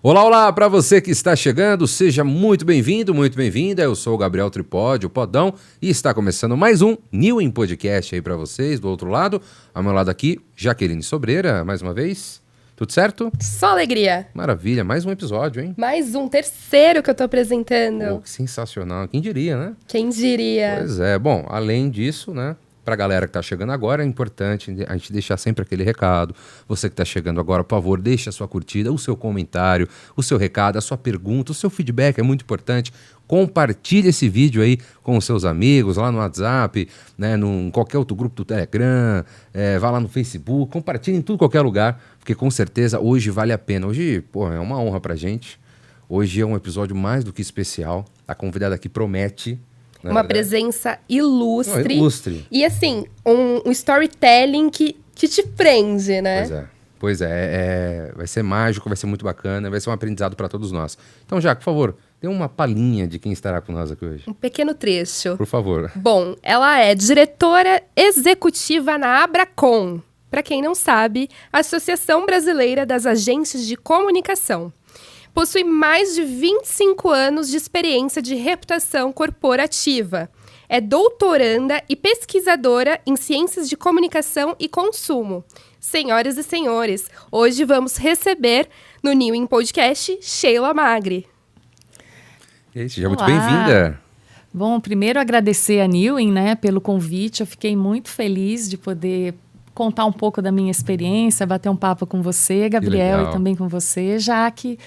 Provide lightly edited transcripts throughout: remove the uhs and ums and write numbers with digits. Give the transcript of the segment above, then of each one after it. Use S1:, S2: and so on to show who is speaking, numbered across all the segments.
S1: Olá, olá, para você que está chegando, seja muito bem-vindo, muito bem-vinda. Eu sou o Gabriel Tripodi, o Podão, e está começando mais um New em Podcast aí para vocês. Do outro lado, ao meu lado aqui, Jaqueline Sobreira, mais uma vez. Tudo certo?
S2: Só alegria.
S1: Maravilha, mais um episódio, hein?
S2: Mais um, terceiro que eu tô apresentando.
S1: Oh, que sensacional, quem diria, né?
S2: Quem diria?
S1: Pois é, bom, além disso, né? Pra galera que tá chegando agora, é importante a gente deixar sempre aquele recado. Você que tá chegando agora, por favor, deixe a sua curtida, o seu comentário, o seu recado, a sua pergunta, o seu feedback, é muito importante. Compartilhe esse vídeo aí com os seus amigos, lá no WhatsApp, né, em qualquer outro grupo do Telegram, vá lá no Facebook, compartilhe em tudo, qualquer lugar, porque com certeza hoje vale a pena. Hoje, é uma honra pra gente. Hoje é um episódio mais do que especial. A convidada aqui promete...
S2: Uma presença ilustre.
S1: Não, ilustre.
S2: E assim, um storytelling que te prende, né?
S1: Pois é. Vai ser mágico, vai ser muito bacana, vai ser um aprendizado para todos nós. Então, Jaco, por favor, dê uma palhinha de quem estará com nós aqui hoje.
S2: Um pequeno trecho.
S1: Por favor.
S2: Bom, ela é diretora executiva na Abracom. Para quem não sabe, a Associação Brasileira das Agências de Comunicação. Possui mais de 25 anos de experiência de reputação corporativa. É doutoranda e pesquisadora em Ciências de Comunicação e Consumo. Senhoras e senhores, hoje vamos receber no New em Podcast Sheila Magri.
S1: E aí, seja muito bem-vinda.
S3: Bom, primeiro agradecer a Newin, né, pelo convite. Eu fiquei muito feliz de poder contar um pouco da minha experiência, bater um papo com você, Gabriel, e também com você, Jaque.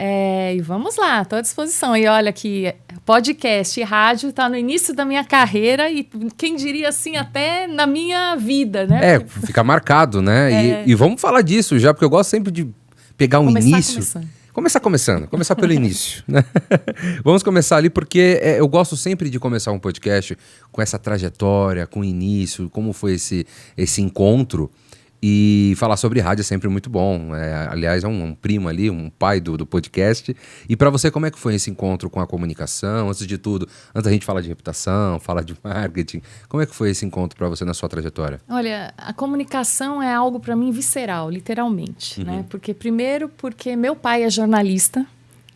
S3: E vamos lá, estou à disposição. E olha que podcast e rádio está no início da minha carreira e quem diria assim, até na minha vida, né?
S1: Fica marcado, né? E vamos falar disso já, porque eu gosto sempre de pegar um início. Começar pelo início, né? Vamos começar ali porque eu gosto sempre de começar um podcast com essa trajetória, com o início, como foi esse encontro. E falar sobre rádio é sempre muito bom. Aliás, é um primo ali, um pai do podcast. E para você, como é que foi esse encontro com a comunicação? Antes de tudo, antes da gente falar de reputação, falar de marketing, como é que foi esse encontro para você na sua trajetória?
S3: Olha, a comunicação é algo para mim visceral, literalmente. Né? Porque meu pai é jornalista,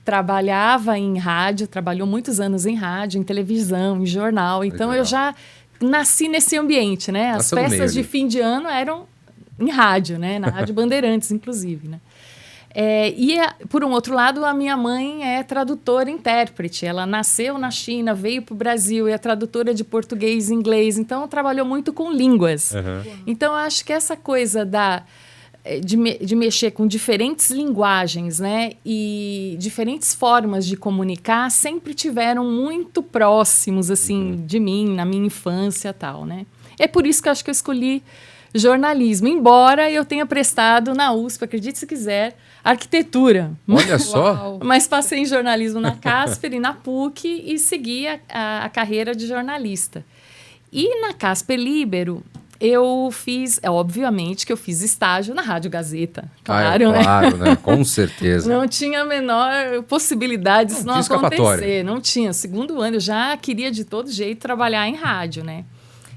S3: trabalhava em rádio, trabalhou muitos anos em rádio, em televisão, em jornal. Então eu já nasci nesse ambiente, né? As festas de fim de ano eram em rádio, né? Na Rádio Bandeirantes, inclusive, né? Por um outro lado, a minha mãe é tradutora e intérprete. Ela nasceu na China, veio para o Brasil, é tradutora de português e inglês. Então, trabalhou muito com línguas. Uhum. Então, eu acho que essa coisa de mexer com diferentes linguagens, né? E diferentes formas de comunicar sempre tiveram muito próximos, assim, de mim, na minha infância e tal, né? É por isso que eu acho que eu escolhi jornalismo, embora eu tenha prestado na USP, acredite se quiser, arquitetura.
S1: Olha só!
S3: Mas passei em jornalismo na Casper e na PUC e segui a carreira de jornalista. E na Casper Líbero, eu fiz, obviamente que eu fiz estágio na Rádio Gazeta. Claro,
S1: né? Com certeza.
S3: Não tinha a menor possibilidade disso não acontecer. Não tinha. Segundo ano, eu já queria de todo jeito trabalhar em rádio, né?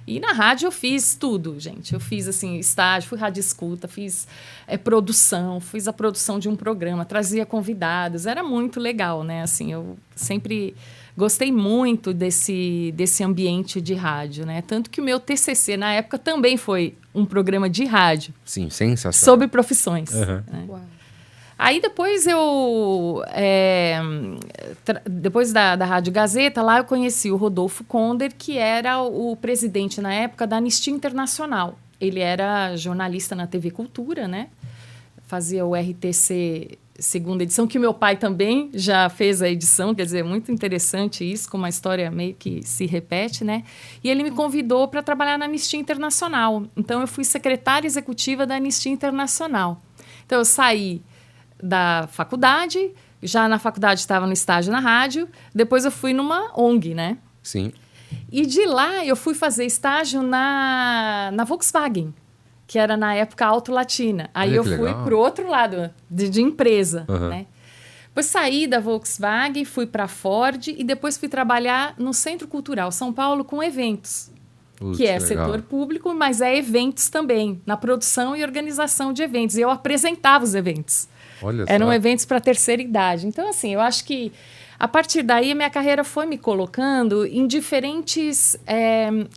S3: E na rádio eu fiz tudo, gente. Eu fiz, assim, estágio, fui rádio escuta, fiz produção, fiz a produção de um programa, trazia convidados. Era muito legal, né? Assim, eu sempre gostei muito desse ambiente de rádio, né? Tanto que o meu TCC, na época, também foi um programa de rádio.
S1: Sim, sensacional.
S3: Sobre profissões.
S1: Uhum.
S3: Né? Uau. Aí depois depois da Rádio Gazeta, lá eu conheci o Rodolfo Konder, que era o presidente na época da Anistia Internacional. Ele era jornalista na TV Cultura, né? Fazia o RTC segunda edição, que o meu pai também já fez a edição, quer dizer, muito interessante isso, como a história meio que se repete, né? E ele me convidou para trabalhar na Anistia Internacional. Então eu fui secretária executiva da Anistia Internacional. Então eu saí da faculdade, já na faculdade estava no estágio na rádio, depois eu fui numa ONG, né?
S1: Sim.
S3: E de lá eu fui fazer estágio na Volkswagen, que era na época Auto Latina. Aí eu fui para o outro lado, de empresa, né? Depois saí da Volkswagen, fui para a Ford e depois fui trabalhar no Centro Cultural São Paulo com eventos. Que é setor público, mas é eventos também, na produção e organização de eventos. E eu apresentava os eventos. Eram eventos para terceira idade. Então, assim, eu acho que a partir daí a minha carreira foi me colocando em diferentes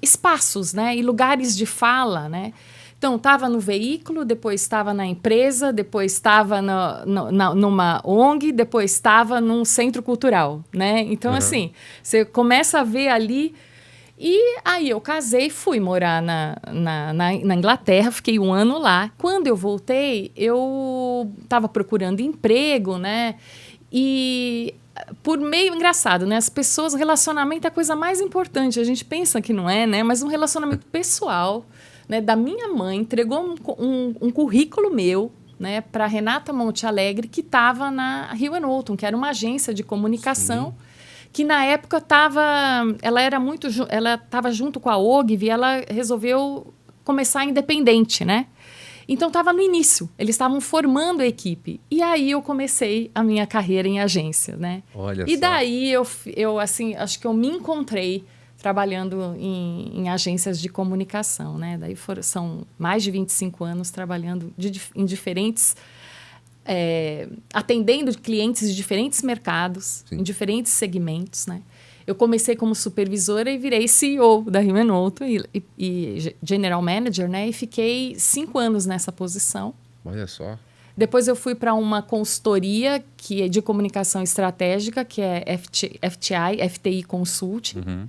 S3: espaços, né? E lugares de fala, né? Então, estava no veículo, depois estava na empresa, depois estava numa ONG, depois estava num centro cultural, né? Então, assim, você começa a ver ali... E aí eu casei e fui morar na Inglaterra, fiquei 1 ano lá. Quando eu voltei, eu estava procurando emprego, né? E por meio engraçado, né? As pessoas, relacionamento é a coisa mais importante. A gente pensa que não é, né? Mas um relacionamento pessoal, né? Da minha mãe, entregou um currículo meu, né? Para Renata Monte Alegre, que estava na Hill & Knowlton, que era uma agência de comunicação. Sim. Que na época ela estava junto com a Ogilvy e ela resolveu começar independente, né? Então estava no início, eles estavam formando a equipe. E aí eu comecei a minha carreira em agência, né?
S1: Olha
S3: e
S1: só.
S3: Daí eu assim, acho que eu me encontrei trabalhando em agências de comunicação, né? Daí são mais de 25 anos trabalhando em diferentes... atendendo clientes de diferentes mercados, Sim. em diferentes segmentos, né? Eu comecei como supervisora e virei CEO da Hill & Knowlton e General Manager, né? E fiquei 5 anos nessa posição.
S1: Olha só.
S3: Depois eu fui para uma consultoria que é de comunicação estratégica, que é FTI Consulting. Uhum.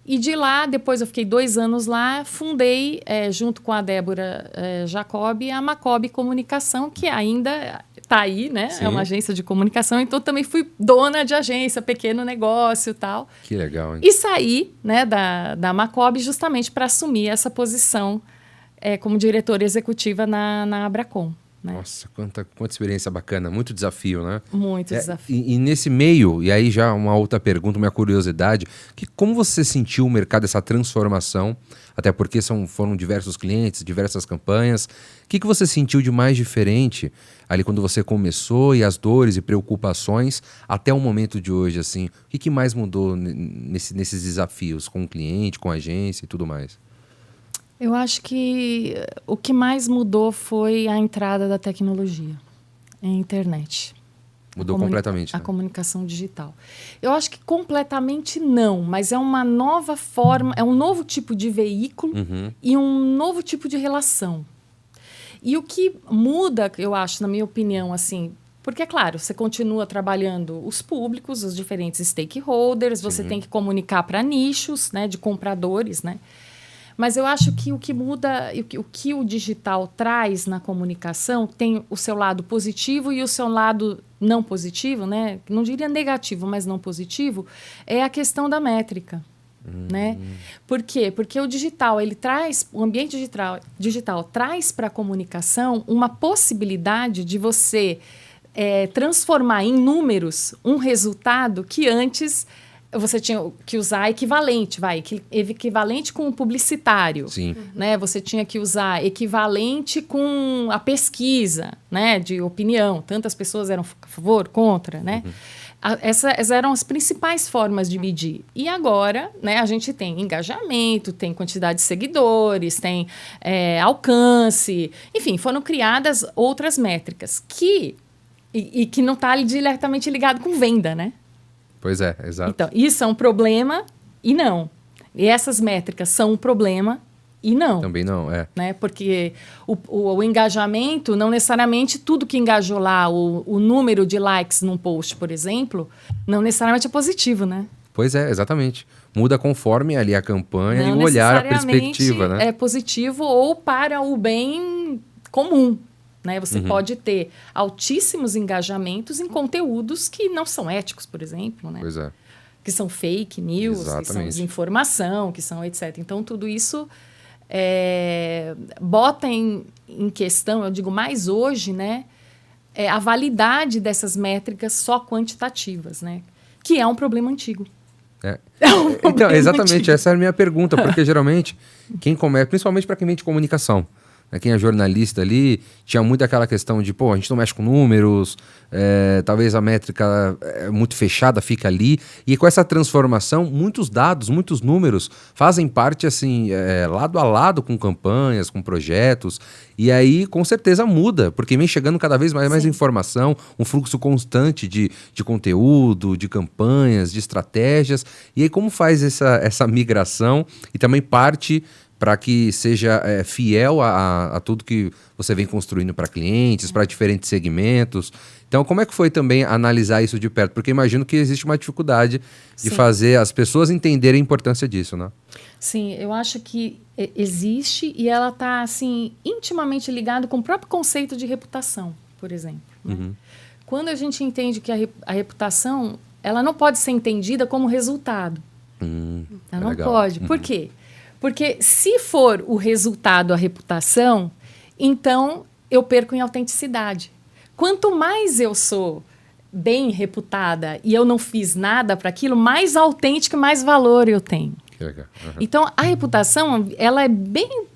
S3: E de lá, depois eu fiquei 2 anos lá, fundei, junto com a Débora Jacob, a Macob Comunicação, que ainda está aí, né? Sim. É uma agência de comunicação, então também fui dona de agência, pequeno negócio e tal.
S1: Que legal, hein?
S3: E saí, né, da Macob justamente para assumir essa posição como diretora executiva na Abracon. Né?
S1: Nossa, quanta experiência bacana, muito desafio, né?
S3: Muito desafio.
S1: E nesse meio, e aí já uma outra pergunta, uma curiosidade, como você sentiu o mercado, essa transformação, até porque foram diversos clientes, diversas campanhas, o que você sentiu de mais diferente ali quando você começou e as dores e preocupações até o momento de hoje, assim, o que mais mudou nesses desafios com o cliente, com a agência e tudo mais?
S3: Eu acho que o que mais mudou foi a entrada da tecnologia, a internet.
S1: Mudou completamente,
S3: a
S1: né?
S3: comunicação digital. Eu acho que completamente não, mas é uma nova forma, é um novo tipo de veículo e um novo tipo de relação. E o que muda, eu acho, na minha opinião, assim, porque, é claro, você continua trabalhando os públicos, os diferentes stakeholders, você tem que comunicar para nichos, né, de compradores, né? Mas eu acho que o que muda, o que o digital traz na comunicação tem o seu lado positivo e o seu lado não positivo, né? Não diria negativo, mas não positivo, é a questão da métrica. Né? Por quê? Porque o digital, o ambiente digital traz para a comunicação uma possibilidade de você transformar em números um resultado que antes você tinha que usar equivalente, equivalente com o publicitário.
S1: Sim.
S3: Né? Você tinha que usar equivalente com a pesquisa, né, de opinião. Tantas pessoas eram a favor, contra, né? Essas eram as principais formas de medir. E agora, né, a gente tem engajamento, tem quantidade de seguidores, tem alcance. Enfim, foram criadas outras métricas que não está diretamente ligado com venda, né?
S1: Pois é, exato.
S3: Então, isso é um problema e não. E essas métricas são um problema e não.
S1: Também não,
S3: né? Porque o engajamento, não necessariamente tudo que engajou lá, o número de likes num post, por exemplo, não necessariamente é positivo, né?
S1: Pois é, exatamente. Muda conforme ali a campanha e o olhar, a perspectiva, né?
S3: É positivo ou para o bem comum. Né? Você pode ter altíssimos engajamentos em conteúdos que não são éticos, por exemplo. Né?
S1: Pois é.
S3: Que são fake news,
S1: Exatamente.
S3: Que são desinformação, que são etc. Então, tudo isso bota em questão, eu digo mais hoje, né? A validade dessas métricas só quantitativas, né? Que é um problema antigo.
S1: Então, exatamente, antigo. Essa era a minha pergunta, porque geralmente, quem começa, principalmente para quem vem de comunicação, né? Quem é jornalista ali tinha muito aquela questão de, pô, a gente não mexe com números, talvez a métrica é muito fechada, fica ali. E com essa transformação, muitos dados, muitos números fazem parte, assim, lado a lado com campanhas, com projetos. E aí, com certeza, muda, porque vem chegando cada vez mais informação, um fluxo constante de conteúdo, de campanhas, de estratégias. E aí, como faz essa migração e também parte para que seja fiel a tudo que você vem construindo para clientes, para diferentes segmentos. Então, como é que foi também analisar isso de perto? Porque imagino que existe uma dificuldade de fazer as pessoas entenderem a importância disso, né?
S3: Sim, eu acho que existe e ela está assim, intimamente ligada com o próprio conceito de reputação, por exemplo. Né? Quando a gente entende que a reputação ela não pode ser entendida como resultado. Ela não pode. Por quê? Porque se for o resultado a reputação, então eu perco em autenticidade. Quanto mais eu sou bem reputada e eu não fiz nada para aquilo, mais autêntico e mais valor eu tenho. Então, a reputação, ela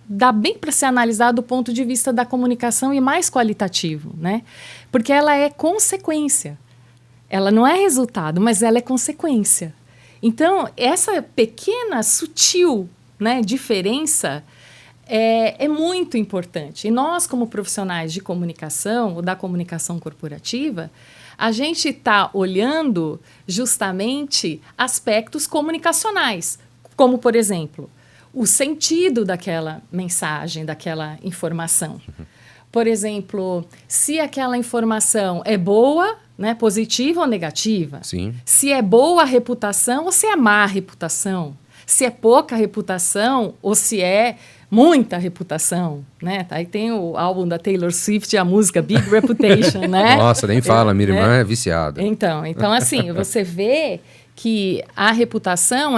S3: dá bem para ser analisada do ponto de vista da comunicação e mais qualitativo, né? Porque ela é consequência. Ela não é resultado, mas ela é consequência. Então, essa pequena, sutil, né, diferença é muito importante. E nós, como profissionais de comunicação, ou da comunicação corporativa, a gente está olhando justamente aspectos comunicacionais, como, por exemplo, o sentido daquela mensagem, daquela informação. Por exemplo, se aquela informação é boa, né, positiva ou negativa.
S1: Sim.
S3: Se é boa a reputação ou se é má reputação. Se é pouca reputação ou se é muita reputação, né? Aí tem o álbum da Taylor Swift, a música Big Reputation, né?
S1: Nossa, nem fala, minha irmã é viciada.
S3: Então assim, você vê que a reputação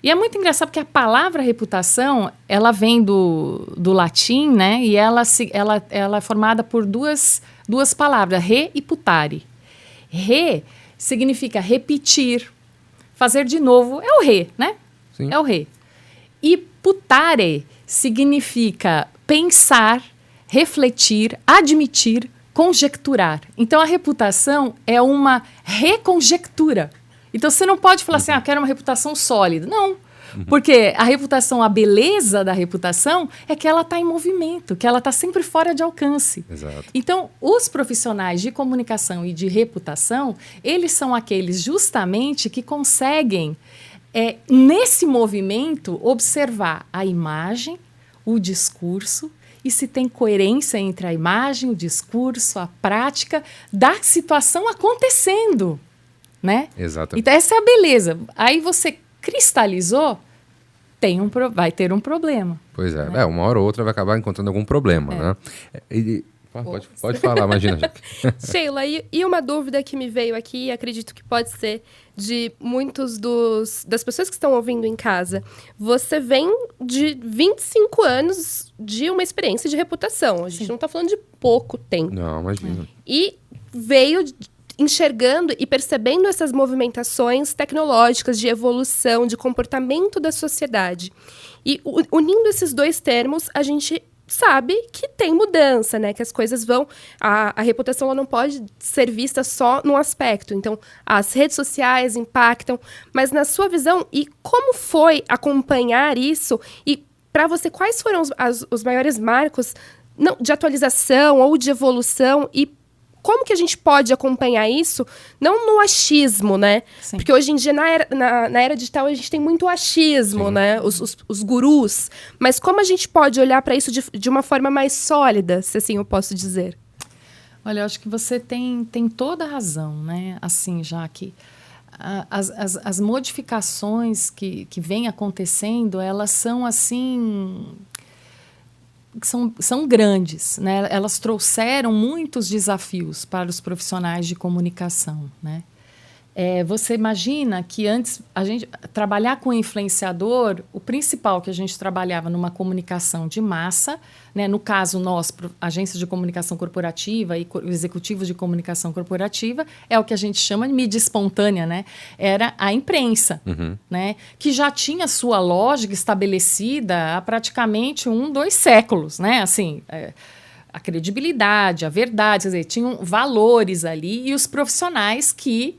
S3: E é muito engraçado porque a palavra reputação, ela vem do latim, né? E ela é formada por duas palavras, re e putare. Re significa repetir, fazer de novo, é o re, né?
S1: Sim.
S3: É o re. E putare significa pensar, refletir, admitir, conjecturar. Então, a reputação é uma reconjectura. Então, você não pode falar assim, eu quero uma reputação sólida. Não, porque a reputação, a beleza da reputação é que ela está em movimento, que ela está sempre fora de alcance.
S1: Exato.
S3: Então, os profissionais de comunicação e de reputação, eles são aqueles justamente que conseguem, nesse movimento, observar a imagem, o discurso, e se tem coerência entre a imagem, o discurso, a prática da situação acontecendo, né?
S1: Exatamente.
S3: Então, essa é a beleza. Aí você cristalizou, vai ter um problema.
S1: Pois é. Né? Uma hora ou outra vai acabar encontrando algum problema, né? Pode falar, imagina, Jaque.
S2: Sheila, e uma dúvida que me veio aqui, acredito que pode ser de muitos das pessoas que estão ouvindo em casa. Você vem de 25 anos de uma experiência de reputação. A gente não está falando de pouco tempo.
S1: Não, imagina.
S2: E veio enxergando e percebendo essas movimentações tecnológicas de evolução, de comportamento da sociedade. E unindo esses dois termos, a gente sabe que tem mudança, né? Que as coisas vão... A reputação ela não pode ser vista só num aspecto. Então, as redes sociais impactam. Mas, na sua visão, e como foi acompanhar isso? E, para você, quais foram os maiores marcos de atualização ou de evolução? E como que a gente pode acompanhar isso? Não no achismo, né? Sim. Porque hoje em dia, na era digital, a gente tem muito achismo, sim, né? Os gurus. Mas como a gente pode olhar para isso de uma forma mais sólida, se assim eu posso dizer?
S3: Olha, eu acho que você tem toda a razão, né? Assim, Jaque, as modificações que vêm acontecendo, elas são assim... São grandes, né? Elas trouxeram muitos desafios para os profissionais de comunicação, né? Você imagina que antes a gente trabalhar com influenciador, o principal que a gente trabalhava numa comunicação de massa, né? No caso nós, agências de comunicação corporativa e executivos de comunicação corporativa, é o que a gente chama de mídia espontânea, né? Era a imprensa, né? Que já tinha sua lógica estabelecida há praticamente 2 séculos, né? Assim, a credibilidade, a verdade, quer dizer, tinham valores ali e os profissionais que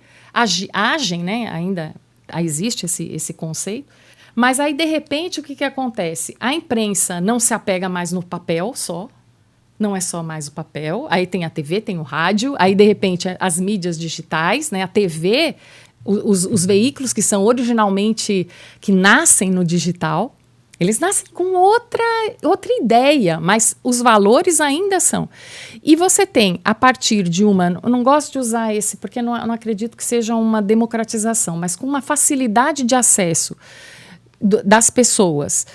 S3: agem, né? Ainda existe esse conceito, mas aí, de repente, o que acontece? A imprensa não se apega mais no papel só, não é só mais o papel, aí tem a TV, tem o rádio, aí, de repente, as mídias digitais, né? A TV, os veículos que são originalmente, que nascem no digital, eles nascem com outra ideia, mas os valores ainda são. E você tem, a partir de eu não gosto de usar esse, porque não acredito que seja uma democratização, mas com uma facilidade de acesso das pessoas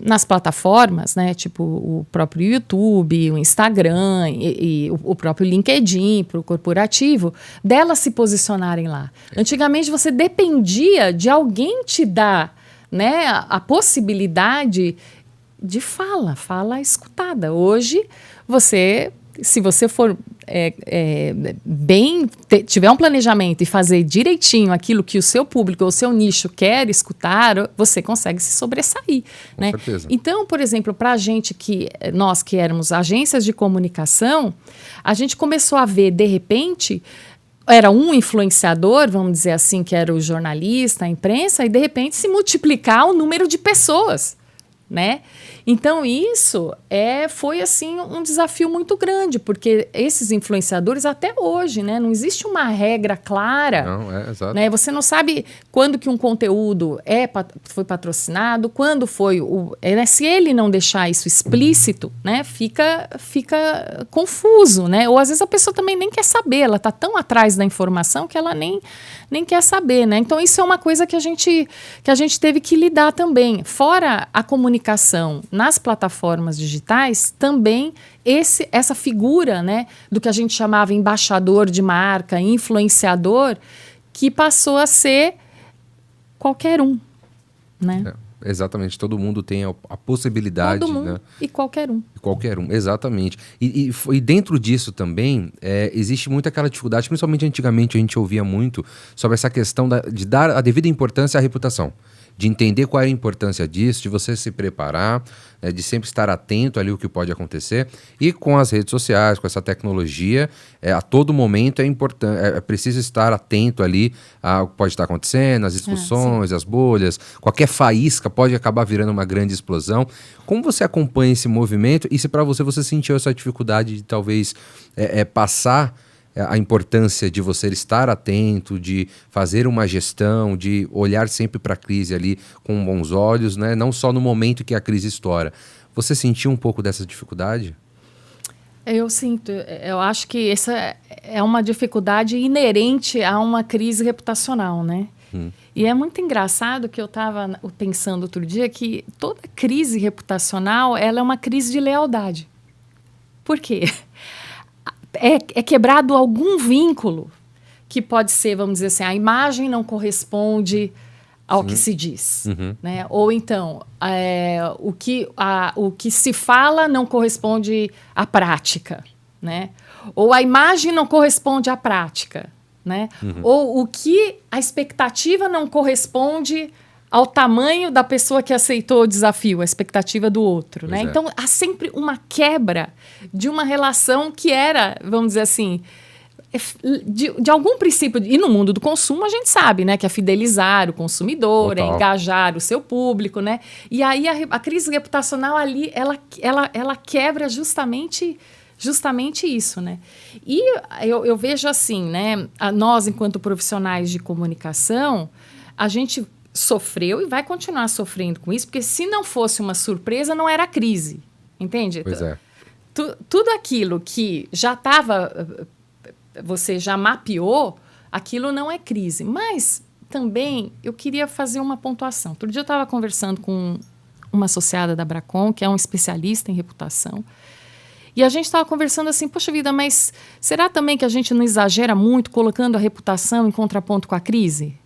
S3: nas plataformas, né, tipo o próprio YouTube, o Instagram e o próprio LinkedIn para o corporativo, delas se posicionarem lá. Antigamente você dependia de alguém te dar, né, a possibilidade de fala escutada. Hoje, se você for tiver um planejamento e fazer direitinho aquilo que o seu público ou o seu nicho quer escutar, você consegue se sobressair.
S1: Com
S3: né?
S1: certeza.
S3: Então, por exemplo, para a gente nós que éramos agências de comunicação, a gente começou a ver, de repente, era um influenciador, vamos dizer assim, que era o jornalista, a imprensa, e de repente se multiplicar o número de pessoas, né? Então isso foi assim um desafio muito grande, porque esses influenciadores até hoje, né, não existe uma regra clara.
S1: Não, exato.
S3: Né? Você não sabe quando que um conteúdo foi patrocinado, quando foi se ele não deixar isso explícito, né, fica confuso, né? Ou às vezes a pessoa também nem quer saber, ela está tão atrás da informação que ela nem quer saber, né? Então isso é uma coisa que a gente teve que lidar também. Fora a comunicação nas plataformas digitais, também essa figura, né, do que a gente chamava embaixador de marca, influenciador, que passou a ser qualquer um, né?
S1: Exatamente, todo mundo tem a possibilidade.
S3: Todo mundo, né? E qualquer um.
S1: Qualquer um, exatamente. E dentro disso também, existe muito aquela dificuldade, principalmente antigamente a gente ouvia muito sobre essa questão de dar a devida importância à reputação. De entender qual é a importância disso, de você se preparar, de sempre estar atento ali ao que pode acontecer. E com as redes sociais, com essa tecnologia, a todo momento é preciso estar atento ali ao que pode estar acontecendo, as discussões, as bolhas, qualquer faísca pode acabar virando uma grande explosão. Como você acompanha esse movimento e se para você sentiu essa dificuldade de talvez passar a importância de você estar atento, de fazer uma gestão, de olhar sempre para a crise ali com bons olhos, né? Não só no momento que a crise estoura. Você sentiu um pouco dessa dificuldade?
S3: Eu sinto. Eu acho que essa é uma dificuldade inerente a uma crise reputacional, né? E é muito engraçado que eu estava pensando outro dia que toda crise reputacional ela é uma crise de lealdade. Por quê? É quebrado algum vínculo que pode ser, vamos dizer assim, a imagem não corresponde ao que se diz, né? Ou então, o que se fala não corresponde à prática, né? Ou a imagem não corresponde à prática, né? Ou a expectativa não corresponde ao tamanho da pessoa que aceitou o desafio, a expectativa do outro, né? Então, há sempre uma quebra de uma relação que era, vamos dizer assim, de algum princípio. E no mundo do consumo, a gente sabe, né? Que é fidelizar o consumidor,
S1: Total.
S3: É engajar o seu público, né? E aí, a crise reputacional ali, ela quebra justamente isso, né? E eu vejo assim, né? Nós, enquanto profissionais de comunicação, a gente sofreu e vai continuar sofrendo com isso, porque se não fosse uma surpresa, não era crise, entende?
S1: Pois é.
S3: Tudo aquilo que já estava, você já mapeou, aquilo não é crise. Mas também eu queria fazer uma pontuação. Outro dia eu estava conversando com uma associada da Bracon, que é um especialista em reputação, E a gente estava conversando assim, poxa vida, mas será também que a gente não exagera muito colocando a reputação em contraponto com a crise?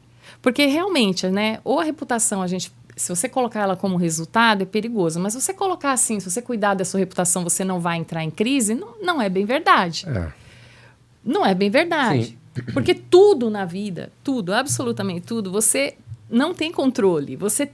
S3: Porque realmente, né, ou a reputação, se você colocar ela como resultado, é perigoso. Mas se você colocar assim, se você cuidar da sua reputação, você não vai entrar em crise, não é bem verdade. Não é bem verdade. Sim. Porque tudo na vida, tudo, absolutamente tudo, você não tem controle. Você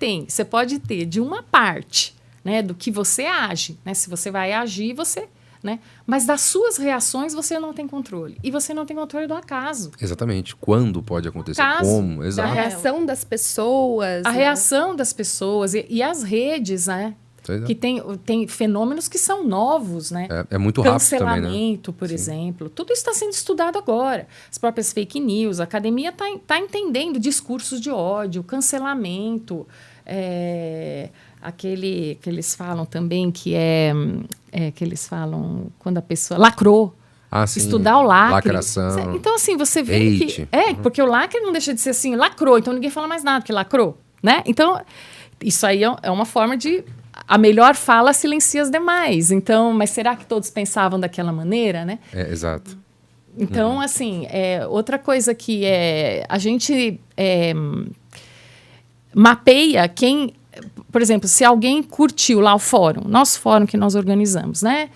S3: pode ter de uma parte, né, do que você age, né? Se você vai agir, você... Né? Mas das suas reações você não tem controle. E você não tem controle do acaso.
S1: Exatamente. Quando pode acontecer, como. Exato.
S2: A reação das pessoas.
S3: A reação das pessoas. E as redes, né? Que tem fenômenos que são novos, né?
S1: É muito rápido também, né?
S3: Cancelamento, por exemplo. Tudo isso está sendo estudado agora. As próprias fake news. A academia tá entendendo discursos de ódio, cancelamento... Aquele que eles falam também, que que eles falam quando a pessoa lacrou.
S1: Sim.
S3: Estudar o lacre.
S1: Lacração.
S3: Então, assim, você vê que... porque o lacre não deixa de ser assim, lacrou, então ninguém fala mais nada, porque lacrou, né? Então, isso aí é uma forma de... A melhor fala silencia as demais. Então, mas será que todos pensavam daquela maneira, né?
S1: Exato.
S3: Então, assim, outra coisa que a gente mapeia quem... Por exemplo, se alguém curtiu lá o fórum, nosso fórum que nós organizamos, né?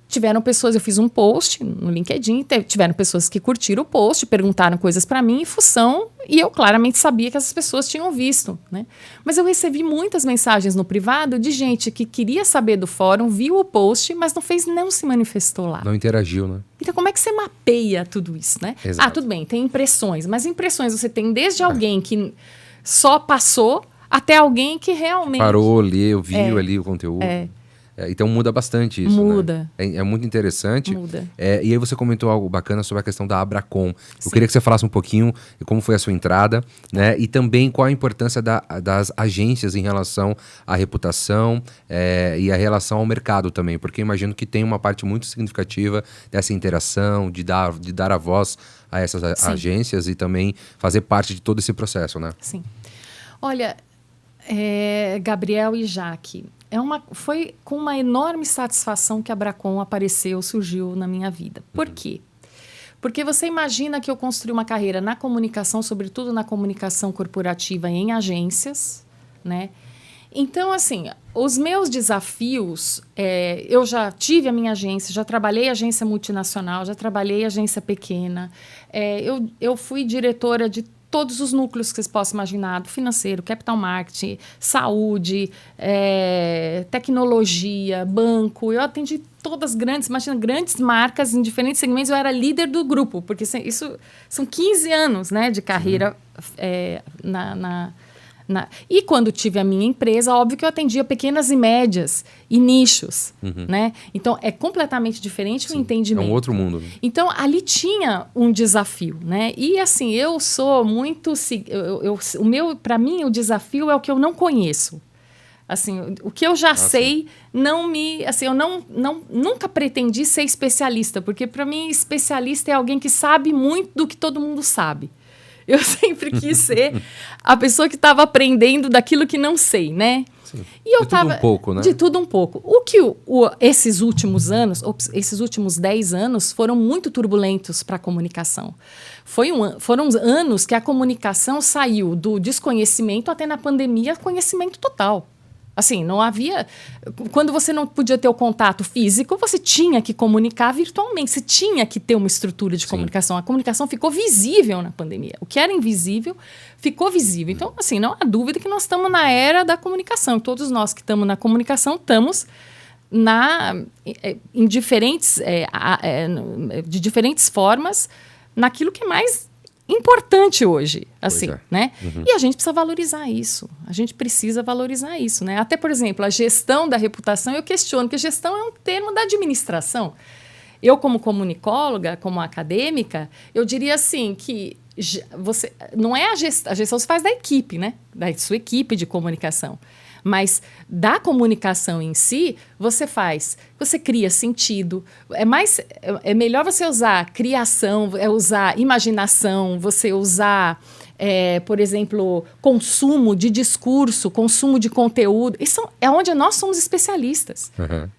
S3: Tiveram pessoas, eu fiz um post no LinkedIn, tiveram pessoas que curtiram o post, perguntaram coisas para mim em função, e eu claramente sabia que essas pessoas tinham visto, né? Mas eu recebi muitas mensagens no privado de gente que queria saber do fórum, viu o post, mas não se manifestou lá.
S1: Não interagiu, né?
S3: Então, como é que você mapeia tudo isso, né?
S1: Exato.
S3: Tudo bem, tem impressões, mas impressões você tem desde alguém que só passou até alguém que realmente...
S1: Parou, leu, viu ali o conteúdo. Então muda bastante isso,
S3: Muda.
S1: Né? É muito interessante.
S3: Muda.
S1: E aí você comentou algo bacana sobre a questão da Abracom. Eu queria que você falasse um pouquinho de como foi a sua entrada, né? E também qual a importância das agências em relação à reputação e a relação ao mercado também. Porque eu imagino que tem uma parte muito significativa dessa interação, de dar a voz a essas agências e também fazer parte de todo esse processo, né?
S3: Sim. Olha... Gabriel e Jaque, foi com uma enorme satisfação que a Abracom surgiu na minha vida. Por quê? Porque você imagina que eu construí uma carreira na comunicação, sobretudo na comunicação corporativa em agências, né? Então, assim, os meus desafios, eu já tive a minha agência, já trabalhei em agência multinacional, já trabalhei em agência pequena, eu fui diretora de todos os núcleos que vocês possam imaginar, do financeiro, capital marketing, saúde, tecnologia, banco. Eu atendi todas grandes marcas em diferentes segmentos. Eu era líder do grupo, porque isso são 15 anos, né, de carreira E quando tive a minha empresa, óbvio que eu atendia pequenas e médias e nichos, né? Então, é completamente diferente o entendimento.
S1: É um outro mundo. Né?
S3: Então, ali tinha um desafio, né? E, assim, eu sou muito... Para mim, o desafio é o que eu não conheço. Assim, o que eu já sei não me... Assim, eu nunca pretendi ser especialista, porque, para mim, especialista é alguém que sabe muito do que todo mundo sabe. Eu sempre quis ser a pessoa que estava aprendendo daquilo que não sei, né?
S1: Sim. E eu tudo um pouco, né?
S3: De tudo um pouco. O que esses últimos 10 anos, foram muito turbulentos para a comunicação. Foram anos que a comunicação saiu do desconhecimento até na pandemia, conhecimento total. Assim, não havia... Quando você não podia ter o contato físico, você tinha que comunicar virtualmente. Você tinha que ter uma estrutura de comunicação. A comunicação ficou visível na pandemia. O que era invisível ficou visível. Então, assim, não há dúvida que nós estamos na era da comunicação. Todos nós que estamos na comunicação estamos de diferentes formas naquilo que é mais importante hoje, assim, né? E a gente precisa valorizar isso. Né? Até, por exemplo, a gestão da reputação, eu questiono, porque gestão é um termo da administração. Eu, como comunicóloga, como acadêmica, eu diria assim que não é a gestão se faz da equipe, né? Da sua equipe de comunicação. Mas da comunicação em si, você cria sentido. É melhor você usar criação, usar imaginação, você usar, por exemplo, consumo de discurso, consumo de conteúdo. Isso é onde nós somos especialistas,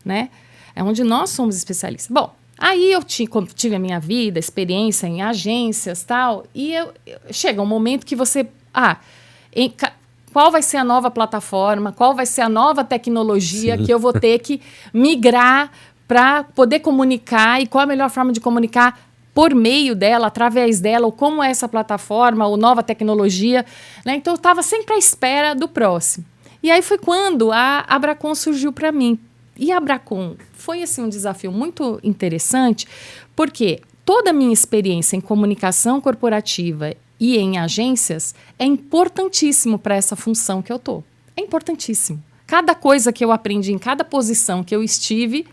S3: né? É onde nós somos especialistas. Bom, aí eu tive a minha vida, experiência em agências e tal, e chega um momento que você... qual vai ser a nova plataforma? Qual vai ser a nova tecnologia que eu vou ter que migrar para poder comunicar? E qual a melhor forma de comunicar por meio dela, através dela? Ou como é essa plataforma, ou nova tecnologia? Né? Então, eu estava sempre à espera do próximo. E aí foi quando a Abracon surgiu para mim. E a Abracon foi assim, um desafio muito interessante, porque toda a minha experiência em comunicação corporativa e em agências é importantíssimo para essa função que eu tô. É importantíssimo. Cada coisa que eu aprendi em cada posição que eu estive,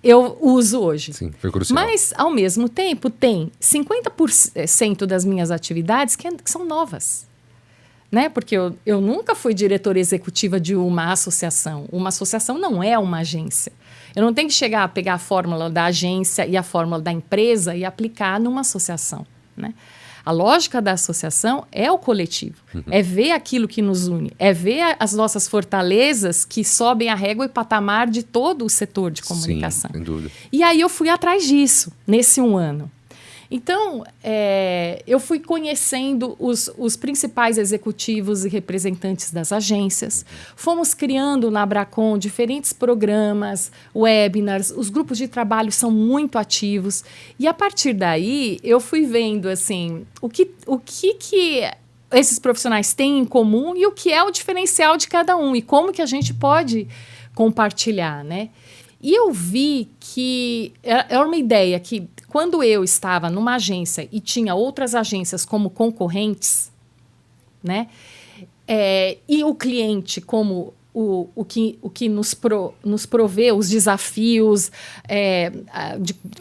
S3: eu uso hoje.
S1: Sim, foi crucial.
S3: Mas, ao mesmo tempo, tem 50% das minhas atividades que são novas. Né? Porque eu nunca fui diretora executiva de uma associação. Uma associação não é uma agência. Eu não tenho que chegar a pegar a fórmula da agência e a fórmula da empresa e aplicar numa associação. Né? A lógica da associação é o coletivo, é ver aquilo que nos une, é ver as nossas fortalezas que sobem a régua e patamar de todo o setor de comunicação.
S1: Sim, sem dúvida.
S3: E aí eu fui atrás disso, nesse 1 ano. Então, eu fui conhecendo os principais executivos e representantes das agências. Fomos criando na Abracon diferentes programas, webinars. Os grupos de trabalho são muito ativos. E, a partir daí, eu fui vendo assim, o que esses profissionais têm em comum e o que é o diferencial de cada um. E como que a gente pode compartilhar, né? E eu vi que era uma ideia que, quando eu estava numa agência e tinha outras agências como concorrentes, né, e o cliente como o que nos provê os desafios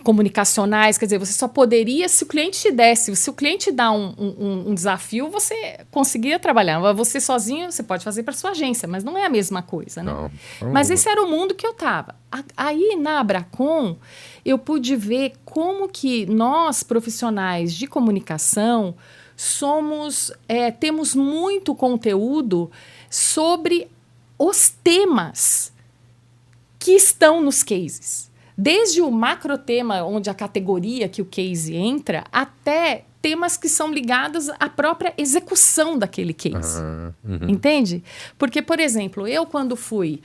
S3: comunicacionais, quer dizer, você só poderia se o cliente te desse. Se o cliente dá um desafio, você conseguiria trabalhar. Você sozinho, você pode fazer para sua agência, mas não é a mesma coisa, né?
S1: Não.
S3: Mas esse era o mundo que eu estava. Aí, na Abracon, eu pude ver como que nós, profissionais de comunicação, temos muito conteúdo sobre os temas que estão nos cases. Desde o macro tema, onde a categoria que o case entra, até temas que são ligados à própria execução daquele case. Entende? Porque, por exemplo, eu quando fui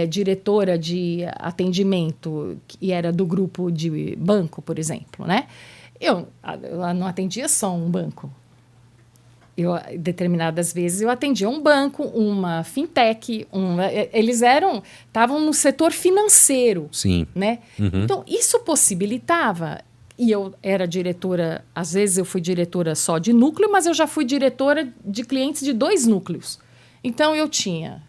S3: diretora de atendimento, e era do grupo de banco, por exemplo, né? Eu não atendia só um banco. Determinadas vezes eu atendia um banco, uma fintech, eles estavam no setor financeiro.
S1: Sim.
S3: Né? Então, isso possibilitava, e eu era diretora, às vezes eu fui diretora só de núcleo, mas eu já fui diretora de clientes de 2 núcleos. Então, eu tinha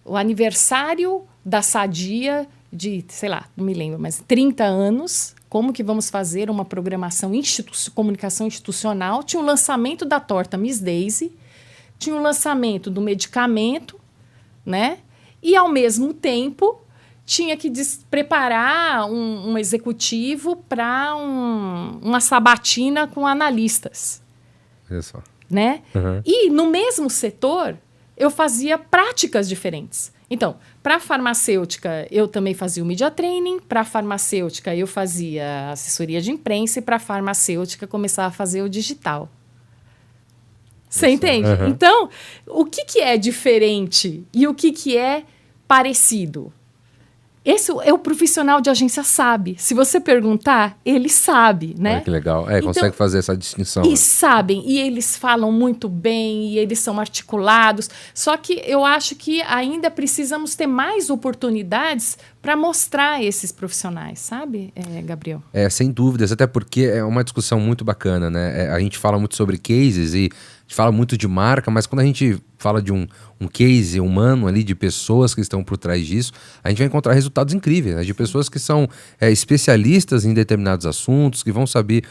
S3: o aniversário da Sadia de, sei lá, não me lembro, mas 30 anos... Como que vamos fazer uma programação comunicação institucional? Tinha o lançamento da torta Miss Daisy, tinha o lançamento do medicamento, né? E, ao mesmo tempo, tinha que preparar um executivo para uma sabatina com analistas.
S1: Olha só.
S3: Né? E, no mesmo setor, eu fazia práticas diferentes. Então, para a farmacêutica, eu também fazia o media training. Para a farmacêutica, eu fazia assessoria de imprensa. E para a farmacêutica, começava a fazer o digital. Você entende? Então, o que é diferente e o que é parecido? Esse é o profissional de agência sabe. Se você perguntar, ele sabe, né?
S1: Que legal. Então, consegue fazer essa distinção.
S3: E sabem, e eles falam muito bem, e eles são articulados. Só que eu acho que ainda precisamos ter mais oportunidades para mostrar esses profissionais, sabe, Gabriel?
S1: Sem dúvidas, até porque é uma discussão muito bacana, né? A gente fala muito sobre cases e a gente fala muito de marca, mas quando a gente fala de um case humano ali, de pessoas que estão por trás disso, a gente vai encontrar resultados incríveis, né? De pessoas que são especialistas em determinados assuntos, que vão saber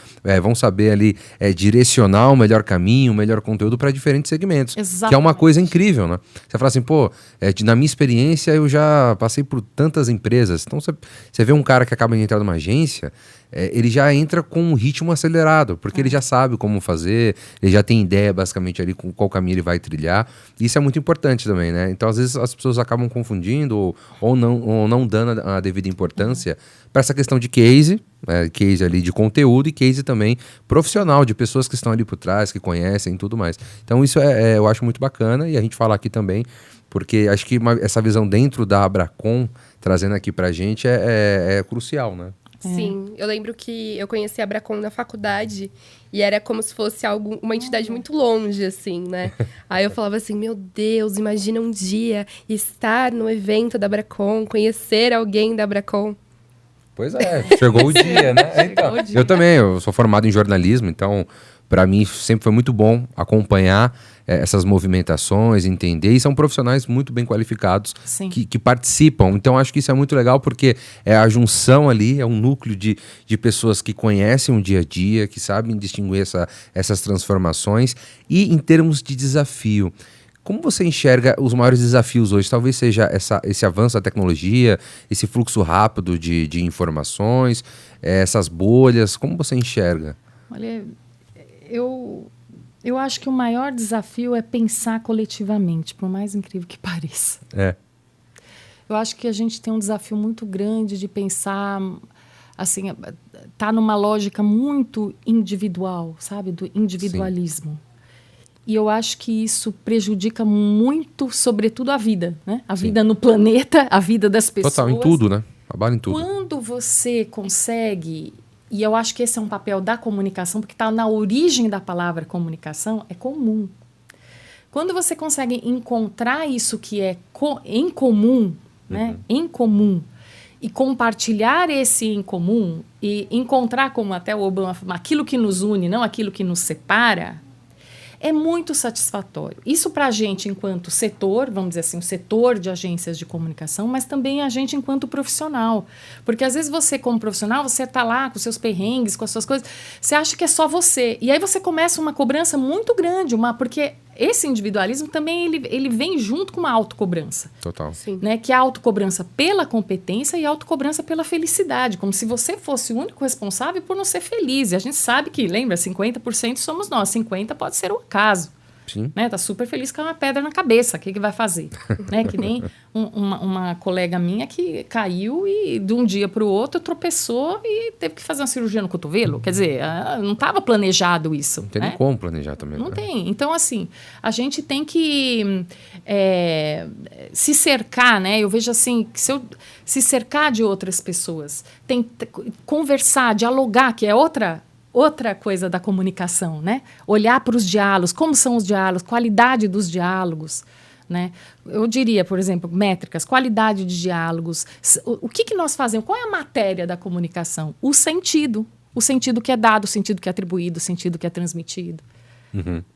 S1: ali direcionar o melhor caminho, o melhor conteúdo para diferentes segmentos.
S3: Exatamente.
S1: Que é uma coisa incrível, né? Você fala assim, na minha experiência eu já passei por tantas empresas. Então você vê um cara que acaba de entrar numa agência, ele já entra com um ritmo acelerado, porque ele já sabe como fazer, ele já tem ideia basicamente ali com qual caminho ele vai trilhar. Isso é muito importante também, né? Então, às vezes, as pessoas acabam confundindo ou não dando a devida importância para essa questão de case ali de conteúdo e case também profissional, de pessoas que estão ali por trás, que conhecem e tudo mais. Então, isso eu acho muito bacana e a gente fala aqui também, porque acho que essa visão dentro da Abracon, trazendo aqui pra gente, é crucial, né?
S2: Sim, eu lembro que eu conheci a Abracon na faculdade e era como se fosse uma entidade muito longe, assim, né? Aí eu falava assim, meu Deus, imagina um dia estar no evento da Abracon, conhecer alguém da Abracon.
S1: Pois é, chegou o dia, né? Então, eu também, eu sou formado em jornalismo, então para mim sempre foi muito bom acompanhar essas movimentações, entender, e são profissionais muito bem qualificados que participam. Então acho que isso é muito legal porque é a junção ali, é um núcleo de pessoas que conhecem o dia a dia, que sabem distinguir essas transformações. E em termos de desafio, como você enxerga os maiores desafios hoje? Talvez seja esse avanço da tecnologia, esse fluxo rápido de informações, essas bolhas. Como você enxerga?
S3: Olha, eu acho que o maior desafio é pensar coletivamente, por mais incrível que pareça. Eu acho que a gente tem um desafio muito grande de pensar, assim, tá numa lógica muito individual, sabe? Do individualismo. Sim. E eu acho que isso prejudica muito, sobretudo, a vida, né? A vida no planeta, a vida das pessoas.
S1: Total, em tudo, né? Trabalha em tudo.
S3: Quando você consegue, e eu acho que esse é um papel da comunicação, porque está na origem da palavra comunicação, é comum. Quando você consegue encontrar isso que é em comum, né? Em comum, e compartilhar esse em comum, e encontrar, como até o Obama falou, aquilo que nos une, não aquilo que nos separa, é muito satisfatório. Isso para a gente enquanto setor, vamos dizer assim, o setor de agências de comunicação, mas também a gente enquanto profissional. Porque às vezes você, como profissional, você está lá com os seus perrengues, com as suas coisas, você acha que é só você. E aí você começa uma cobrança muito grande, porque esse individualismo também ele vem junto com uma autocobrança.
S1: Total.
S2: Sim.
S3: Né? Que é a autocobrança pela competência e a autocobrança pela felicidade. Como se você fosse o único responsável por não ser feliz. E a gente sabe que, lembra, 50% somos nós, 50% pode ser o acaso.
S1: Sim.
S3: Né? Tá super feliz com uma pedra na cabeça. O que vai fazer? Né? Que nem uma colega minha que caiu e de um dia para o outro tropeçou e teve que fazer uma cirurgia no cotovelo. Quer dizer, não estava planejado isso.
S1: Não tem nem como planejar também.
S3: Não tem. Então, assim, a gente tem que se cercar, né? Eu vejo assim, que se cercar de outras pessoas, conversar, dialogar, que é outra coisa da comunicação, né? Olhar para os diálogos, como são os diálogos, qualidade dos diálogos, né? Eu diria, por exemplo, métricas, qualidade de diálogos. O que nós fazemos? Qual é a matéria da comunicação? O sentido que é dado, o sentido que é atribuído, o sentido que é transmitido.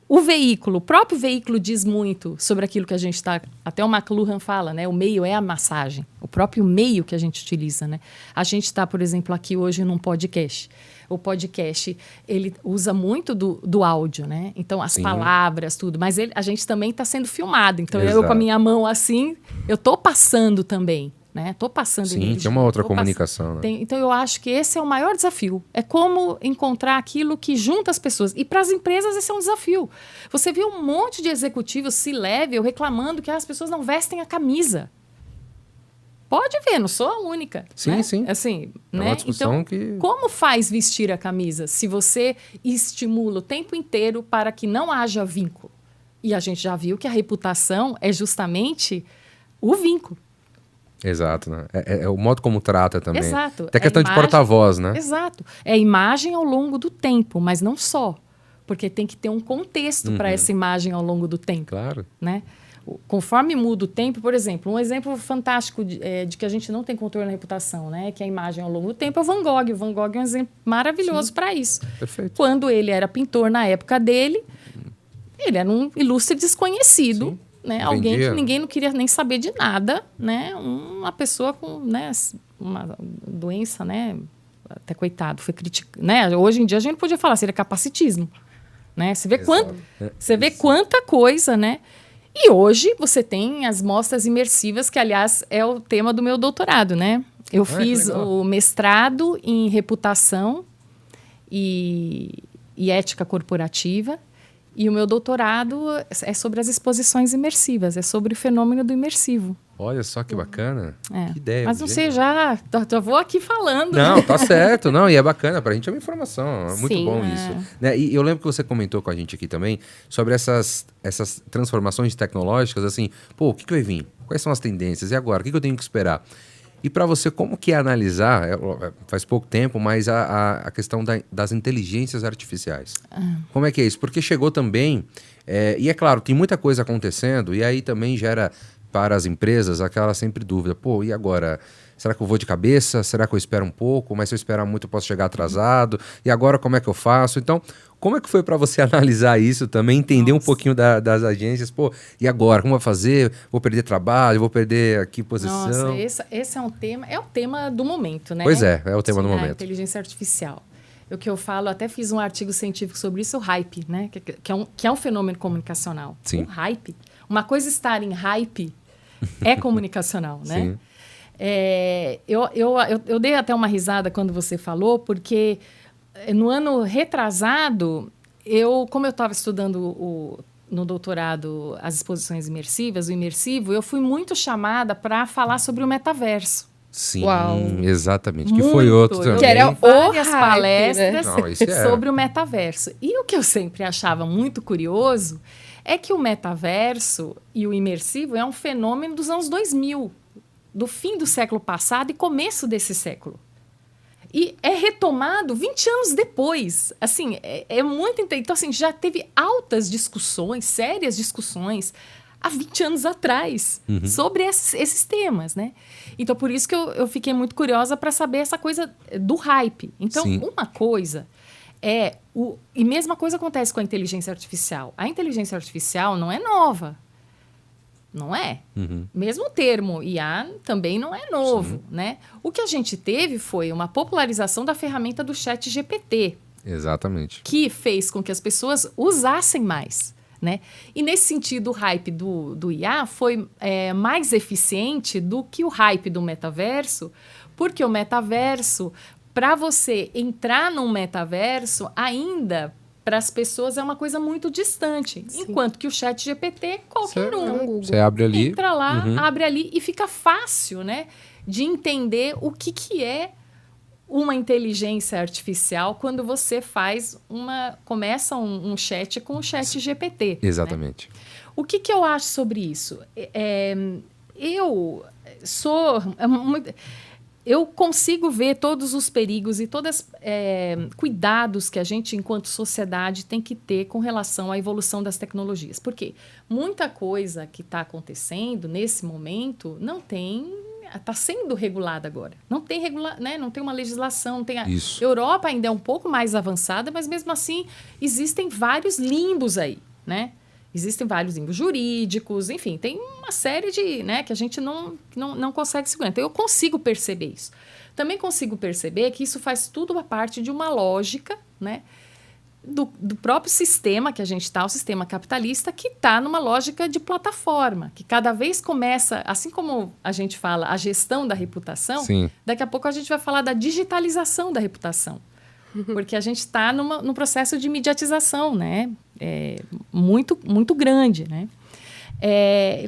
S3: O veículo, o próprio veículo diz muito sobre aquilo que a gente está... Até o McLuhan fala, né? O meio é a massagem. O próprio meio que a gente utiliza, né? A gente está, por exemplo, aqui hoje num podcast. O podcast, ele usa muito do áudio, né? Então, as palavras, tudo. Mas a gente também está sendo filmado. Então, eu com a minha mão assim, eu estou passando também. Né? Tô passando energia.
S1: Tem uma outra comunicação. Né?
S3: Então, eu acho que esse é o maior desafio. É como encontrar aquilo que junta as pessoas. E para as empresas, esse é um desafio. Você vê um monte de executivos C-level reclamando que as pessoas não vestem a camisa. Pode ver, não sou a única.
S1: Sim,
S3: né?
S1: sim.
S3: Assim,
S1: é
S3: né?
S1: uma discussão
S3: então,
S1: que...
S3: como faz vestir a camisa se você estimula o tempo inteiro para que não haja vínculo? E a gente já viu que a reputação é justamente o vínculo.
S1: Exato, né? É o modo como trata também.
S3: Exato.
S1: Até questão de porta-voz, né?
S3: Exato. É imagem ao longo do tempo, mas não só. Porque tem que ter um contexto para essa imagem ao longo do tempo.
S1: Claro.
S3: Né? Conforme muda o tempo, por exemplo, um exemplo fantástico de que a gente não tem controle na reputação, né? Que é a imagem ao longo do tempo, é o Van Gogh. O Van Gogh é um exemplo maravilhoso para isso.
S1: Perfeito.
S3: Quando ele era pintor na época dele, ele era um ilustre desconhecido. Sim. Né? Alguém que ninguém não queria nem saber de nada, né? Uma pessoa com, né, uma doença, né? Até coitado, foi criticado, né? Hoje em dia a gente podia falar, seria capacitismo, né? Você vê quanta coisa, né? E hoje você tem as mostras imersivas, que aliás é o tema do meu doutorado, né? Eu fiz o mestrado em reputação e ética corporativa. E o meu doutorado é sobre as exposições imersivas, é sobre o fenômeno do imersivo.
S1: Olha só que bacana. Que ideia.
S3: Mas você já vou aqui falando.
S1: Não, tá certo. Não, e é bacana. Pra gente é uma informação. É muito bom isso. Né? E eu lembro que você comentou com a gente aqui também sobre essas transformações tecnológicas, assim, pô, o que vai vir? Quais são as tendências? E agora? O que eu tenho que esperar? E para você, como que é analisar, faz pouco tempo, mas a questão das inteligências artificiais? Como é que é isso? Porque chegou também, e é claro, tem muita coisa acontecendo, e aí também gera para as empresas aquela sempre dúvida, pô, e agora? Será que eu vou de cabeça? Será que eu espero um pouco? Mas se eu esperar muito eu posso chegar atrasado? E agora como é que eu faço? Então, como é que foi para você analisar isso também, entender um pouquinho das agências? Pô, e agora? Como vai fazer? Vou perder trabalho? Vou perder aqui posição?
S3: Nossa, esse é o tema do momento, né?
S1: Pois é o tema do momento.
S3: A inteligência artificial. O que eu falo, até fiz um artigo científico sobre isso, o hype, né? Que é um fenômeno comunicacional.
S1: Sim.
S3: O hype. Uma coisa estar em hype é comunicacional, né? Sim. Eu dei até uma risada quando você falou, porque no ano retrasado, como eu estava estudando no doutorado as exposições imersivas, o imersivo, eu fui muito chamada para falar sobre o metaverso.
S1: Sim, exatamente. Que foi outro também.
S3: Que eram várias palestras,
S1: né?
S3: sobre o metaverso. E o que eu sempre achava muito curioso é que o metaverso e o imersivo é um fenômeno dos anos 2000, do fim do século passado e começo desse século. E é retomado 20 anos depois. Assim, é muito... Então, assim, já teve altas discussões, sérias discussões, há 20 anos atrás, sobre esses temas, né? Então, por isso que eu fiquei muito curiosa para saber essa coisa do hype. Então, uma coisa e mesma coisa acontece com a inteligência artificial. A inteligência artificial não é nova. Não é? Mesmo o termo IA também não é novo, né? O que a gente teve foi uma popularização da ferramenta do ChatGPT.
S1: Exatamente.
S3: Que fez com que as pessoas usassem mais, né? E nesse sentido, o hype do IA foi mais eficiente do que o hype do metaverso, porque o metaverso, para você entrar num metaverso, ainda... para as pessoas é uma coisa muito distante. Sim. Enquanto que o ChatGPT, qualquer
S1: você abre ali,
S3: entra lá, abre ali e fica fácil, né, de entender o que é uma inteligência artificial quando você começa um chat com o ChatGPT.
S1: Exatamente.
S3: Né? O que eu acho sobre isso? Eu consigo ver todos os perigos e todos cuidados que a gente, enquanto sociedade, tem que ter com relação à evolução das tecnologias. Por quê? Muita coisa que está acontecendo nesse momento está sendo regulada agora. Não tem não tem uma legislação.
S1: Isso.
S3: A Europa ainda é um pouco mais avançada, mas mesmo assim existem vários limbos aí, né? Existem vários limbos jurídicos, enfim, tem uma série de... né, que a gente não consegue segurar. Então, eu consigo perceber isso. Também consigo perceber que isso faz tudo a parte de uma lógica, né, do próprio sistema que a gente está, o sistema capitalista, que está numa lógica de plataforma, que cada vez começa, assim como a gente fala a gestão da reputação, daqui a pouco a gente vai falar da digitalização da reputação. Porque a gente está num processo de mediatização, né? Muito, muito grande, né?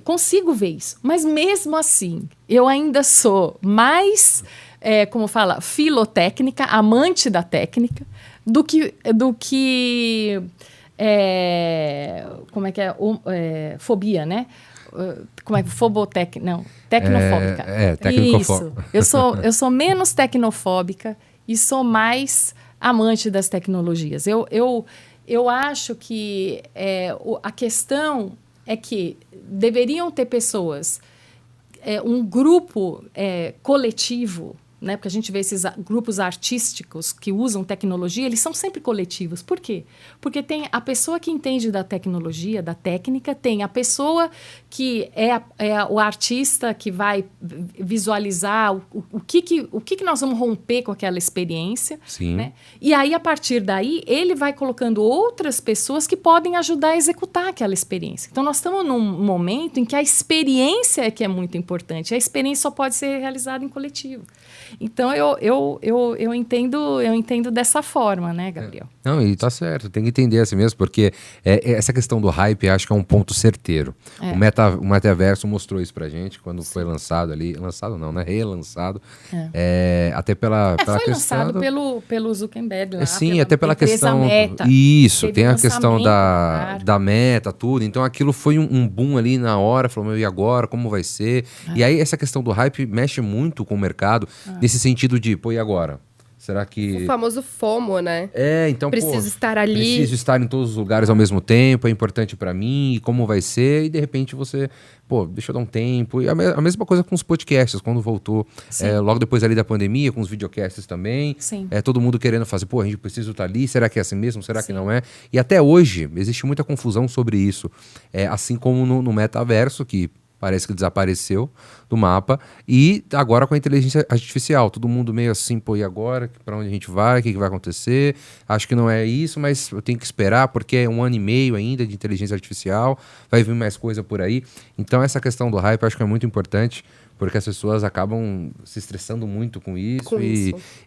S3: Consigo ver isso. Mas mesmo assim, eu ainda sou mais, como fala, filotécnica, amante da técnica, do que como é que é? Fobia, né? Como é que tecnofóbica.
S1: Tecnofóbica.
S3: Isso. Eu sou menos tecnofóbica e sou mais amante das tecnologias. Eu acho que a questão é que deveriam ter pessoas, um grupo coletivo, né? Porque a gente vê esses grupos artísticos que usam tecnologia, eles são sempre coletivos. Por quê? Porque tem a pessoa que entende da tecnologia, da técnica, tem a pessoa que é o artista que vai visualizar o que nós vamos romper com aquela experiência.
S1: Sim.
S3: Né? E aí, a partir daí, ele vai colocando outras pessoas que podem ajudar a executar aquela experiência. Então, nós estamos num momento em que a experiência é que é muito importante. A experiência só pode ser realizada em coletivo. Então, eu entendo dessa forma, né, Gabriel?
S1: Não, e tá certo, tem que entender assim mesmo, porque essa questão do hype acho que é um ponto certeiro. O metaverso mostrou isso pra gente quando foi lançado ali, lançado não, né, relançado, até pela
S3: foi
S1: questão
S3: lançado pelo Zuckerberg lá,
S1: sim, até pela questão
S3: Meta.
S1: Isso,
S3: Teve
S1: tem a questão da Meta, tudo, então aquilo foi um boom ali na hora, falou, e agora, como vai ser? E aí essa questão do hype mexe muito com o mercado, nesse sentido de, pô, e agora? Será que...
S2: O famoso FOMO, né?
S1: Então,
S2: preciso estar ali.
S1: Preciso estar em todos os lugares ao mesmo tempo, é importante pra mim, e como vai ser, e de repente você, pô, deixa eu dar um tempo. E a mesma coisa com os podcasts, quando voltou, logo depois ali da pandemia, com os videocasts também.
S3: Sim.
S1: Todo mundo querendo fazer, pô, a gente precisa estar ali, será que é assim mesmo, será que não é? E até hoje, existe muita confusão sobre isso. Assim como no metaverso, que parece que desapareceu do mapa. E agora com a inteligência artificial. Todo mundo meio assim, pô, e agora? Para onde a gente vai? O que vai acontecer? Acho que não é isso, mas eu tenho que esperar, porque é 1 ano e meio ainda de inteligência artificial. Vai vir mais coisa por aí. Então essa questão do hype eu acho que é muito importante, porque as pessoas acabam se estressando muito com isso.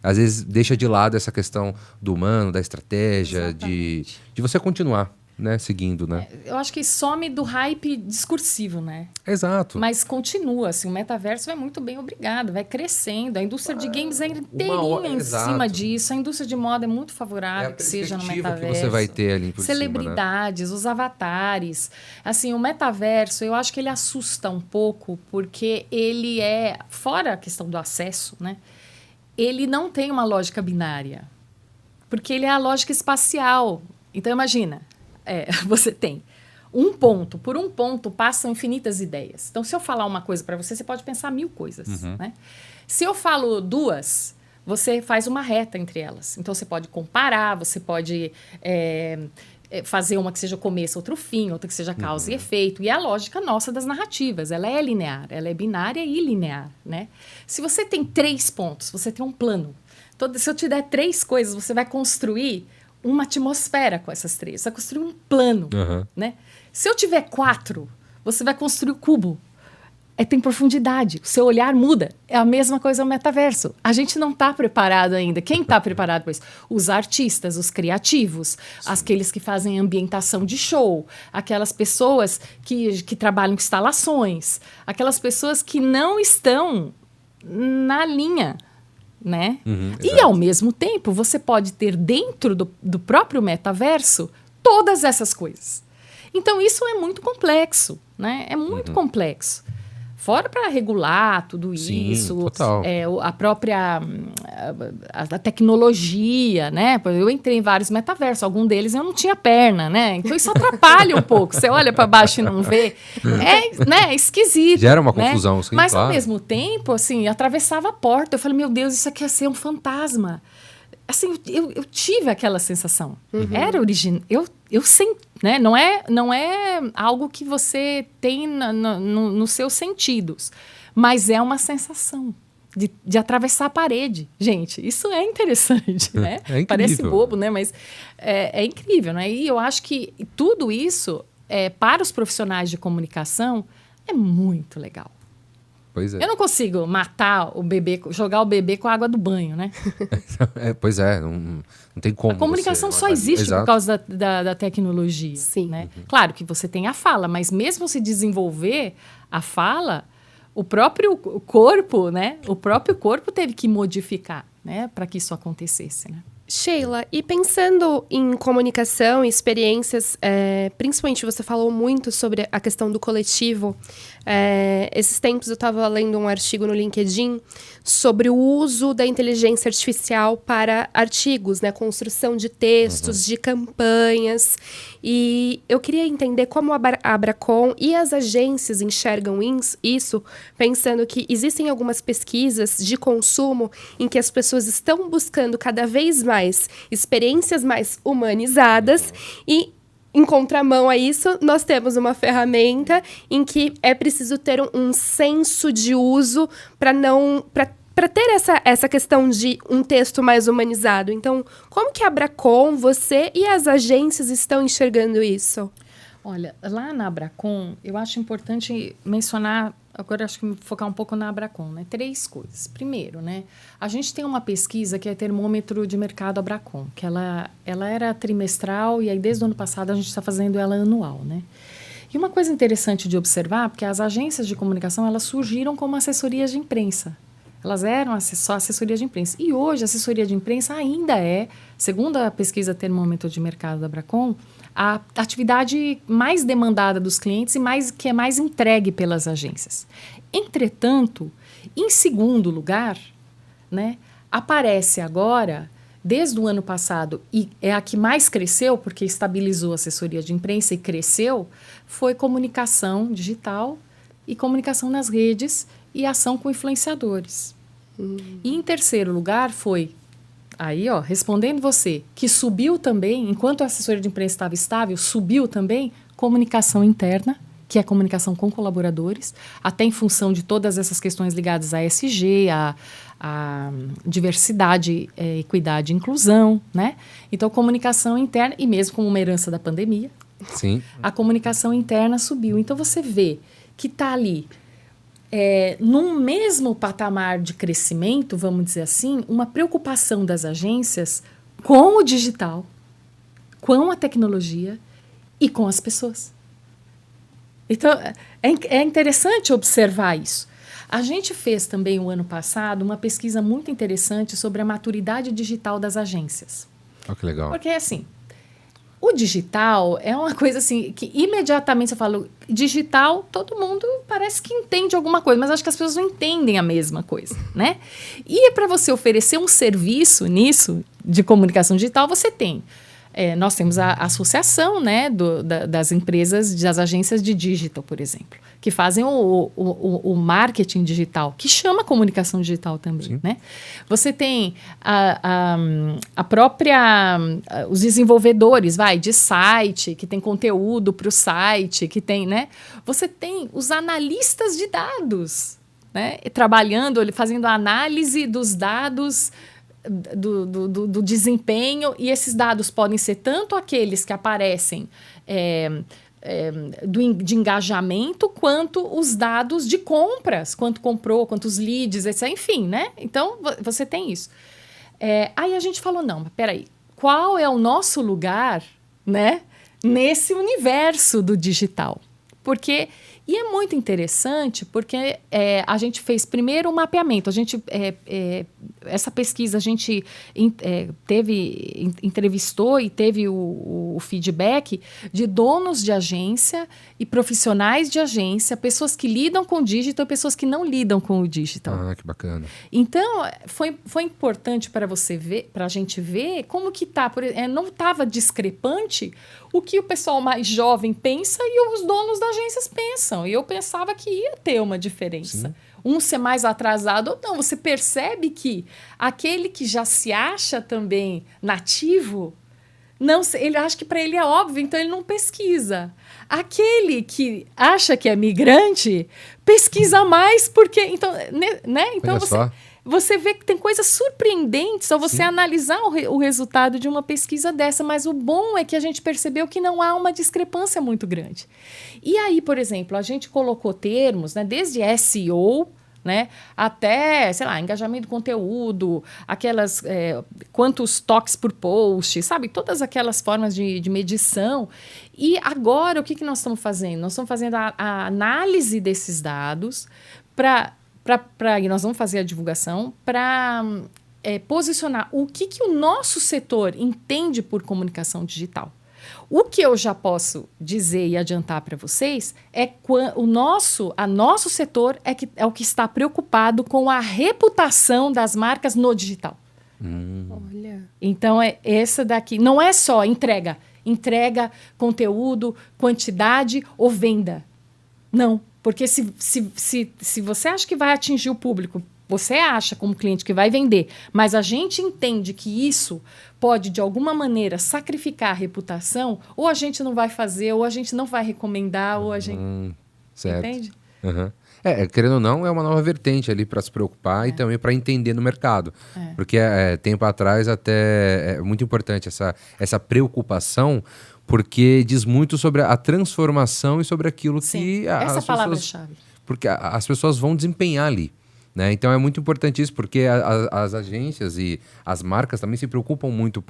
S1: Às vezes deixa de lado essa questão do humano, da estratégia, de você continuar, né, seguindo, né?
S3: Eu acho que some do hype discursivo, né?
S1: Exato.
S3: Mas continua, assim, o metaverso vai muito bem, obrigado, vai crescendo. A indústria de games é inteirinha em cima disso. A indústria de moda é muito favorável que seja no metaverso.
S1: Que você vai ter ali por
S3: celebridades,
S1: cima, né?
S3: Os avatares. Assim, o metaverso, eu acho que ele assusta um pouco, porque ele fora a questão do acesso, né? Ele não tem uma lógica binária. Porque ele é a lógica espacial. Então, imagina... você tem por um ponto passam infinitas ideias. Então, se eu falar uma coisa para você, você pode pensar 1000 coisas. Né? Se eu falo 2, você faz uma reta entre elas. Então, você pode comparar, você pode fazer uma que seja começo, outro fim, outra que seja causa e efeito. E é a lógica nossa das narrativas. Ela é linear, ela é binária e linear. Né? Se você tem 3 pontos, você tem um plano. Se eu te der 3 coisas, você vai construir uma atmosfera com essas 3. Você vai construir um plano, né? Se eu tiver 4, você vai construir o cubo. Tem profundidade. O seu olhar muda. É a mesma coisa no metaverso. A gente não está preparado ainda. Quem está preparado para isso? Os artistas, os criativos, aqueles que fazem ambientação de show, aquelas pessoas que trabalham em instalações, aquelas pessoas que não estão na linha, né? E, ao mesmo tempo, você pode ter dentro do próprio metaverso todas essas coisas. Então, isso é muito complexo, né? É muito complexo. Fora para regular tudo isso,
S1: total.
S3: A própria a tecnologia, né? Eu entrei em vários metaversos, algum deles eu não tinha perna, né? Então isso atrapalha um pouco. Você olha para baixo e não vê. É esquisito.
S1: Gera uma confusão, sim,
S3: mas
S1: claro.
S3: Ao mesmo tempo, assim, atravessava a porta. Eu falei, meu Deus, isso aqui ia ser um fantasma. Assim, eu tive aquela sensação. Era original. Eu senti, né? Não é algo que você tem nos seus sentidos, mas é uma sensação de atravessar a parede. Gente, isso é interessante, né? Parece bobo, né? Mas é incrível, né? E eu acho que tudo isso, para os profissionais de comunicação, é muito legal.
S1: Pois é.
S3: Eu não consigo matar o bebê, jogar o bebê com a água do banho, né?
S1: Pois é, não tem como.
S3: A comunicação só existe por causa da tecnologia.
S2: Sim.
S3: Né? Claro que você tem a fala, mas mesmo se desenvolver a fala, o próprio corpo, né? O próprio corpo teve que modificar, né? Para que isso acontecesse, né?
S2: Sheila, e pensando em comunicação e experiências, principalmente você falou muito sobre a questão do coletivo. Esses tempos eu estava lendo um artigo no LinkedIn sobre o uso da inteligência artificial para artigos, né? Construção de textos, de campanhas. E eu queria entender como a Abracon e as agências enxergam isso, pensando que existem algumas pesquisas de consumo em que as pessoas estão buscando cada vez mais experiências mais humanizadas e, em contramão a isso, nós temos uma ferramenta em que é preciso ter um senso de uso para ter essa questão de um texto mais humanizado. Então, como que a Abracon, você e as agências estão enxergando isso?
S3: Olha, lá na Abracon, eu acho importante mencionar Agora acho que me focar um pouco na Abracon, né? 3 coisas. Primeiro, né? A gente tem uma pesquisa que é termômetro de mercado Abracon, que ela era trimestral e aí desde o ano passado a gente está fazendo ela anual, né? E uma coisa interessante de observar, porque as agências de comunicação, elas surgiram como assessorias de imprensa. Elas eram só assessoria de imprensa. E hoje, a assessoria de imprensa ainda é, segundo a pesquisa Termômetro de Mercado da Abracon, a atividade mais demandada dos clientes e que é mais entregue pelas agências. Entretanto, em segundo lugar, né, aparece agora, desde o ano passado, e é a que mais cresceu, porque estabilizou a assessoria de imprensa e cresceu, foi comunicação digital e comunicação nas redes e ação com influenciadores. E em terceiro lugar foi, aí ó, respondendo você, que subiu também, enquanto a assessoria de imprensa estava estável, subiu também comunicação interna, que é comunicação com colaboradores, até em função de todas essas questões ligadas à ESG, à diversidade, equidade e inclusão, né? Então, comunicação interna, e mesmo como uma herança da pandemia,
S1: sim,
S3: a comunicação interna subiu. Então, você vê que está ali, num mesmo patamar de crescimento, vamos dizer assim, uma preocupação das agências com o digital, com a tecnologia e com as pessoas. Então, é interessante observar isso. A gente fez também, o ano passado, uma pesquisa muito interessante sobre a maturidade digital das agências.
S1: Oh, que legal.
S3: Porque, assim, o digital é uma coisa assim, que imediatamente eu falo, digital, todo mundo parece que entende alguma coisa, mas acho que as pessoas não entendem a mesma coisa, né? E para você oferecer um serviço nisso, de comunicação digital, você tem... nós temos a associação, né, das empresas, das agências de digital, por exemplo, que fazem o marketing digital, que chama comunicação digital também, né? Você tem a própria... os desenvolvedores, de site, que tem conteúdo para o site, que tem, né? Você tem os analistas de dados, né? Trabalhando, fazendo a análise dos dados... Do desempenho, e esses dados podem ser tanto aqueles que aparecem de engajamento, quanto os dados de compras, quanto comprou, quantos leads, etc. Enfim, né? Então, você tem isso. Aí a gente falou, não, peraí, qual é o nosso lugar, né, nesse universo do digital? E é muito interessante porque a gente fez primeiro um mapeamento. Essa pesquisa a gente entrevistou e teve o feedback de donos de agência e profissionais de agência, pessoas que lidam com o digital e pessoas que não lidam com o digital.
S1: Ah, que bacana.
S3: Então, foi importante para você ver, para a gente ver como que não estava discrepante o que o pessoal mais jovem pensa e os donos das agências pensam. E eu pensava que ia ter uma diferença. Sim. Um ser mais atrasado ou não. Você percebe que aquele que já se acha também nativo, ele acha que para ele é óbvio, então ele não pesquisa. Aquele que acha que é migrante, pesquisa mais, porque... Então, né? Então você vê que tem coisas surpreendentes ao você analisar o resultado de uma pesquisa dessa, mas o bom é que a gente percebeu que não há uma discrepância muito grande. E aí, por exemplo, a gente colocou termos, né, desde SEO, né, até, sei lá, engajamento de conteúdo, aquelas quantos toques por post, sabe? Todas aquelas formas de medição. E agora, o que nós estamos fazendo? Nós estamos fazendo a análise desses dados e nós vamos fazer a divulgação para posicionar o que o nosso setor entende por comunicação digital. O que eu já posso dizer e adiantar para vocês é que o nosso setor é o que está preocupado com a reputação das marcas no digital.
S2: Olha.
S3: Então, essa daqui não é só entrega, conteúdo, quantidade ou venda. Não. Porque se você acha que vai atingir o público, você acha como cliente que vai vender, mas a gente entende que isso pode, de alguma maneira, sacrificar a reputação, ou a gente não vai fazer, ou a gente não vai recomendar, ou a gente...
S1: Certo.
S3: Entende?
S1: Uhum. Querendo ou não, é uma nova vertente ali para se preocupar e também para entender no mercado. Porque tempo atrás até é muito importante essa preocupação, porque diz muito sobre a transformação e sobre aquilo que
S3: essa
S1: as
S3: palavra-chave.
S1: porque as pessoas vão desempenhar ali. Né? Então é muito importante isso, porque as agências e as marcas também se preocupam muito,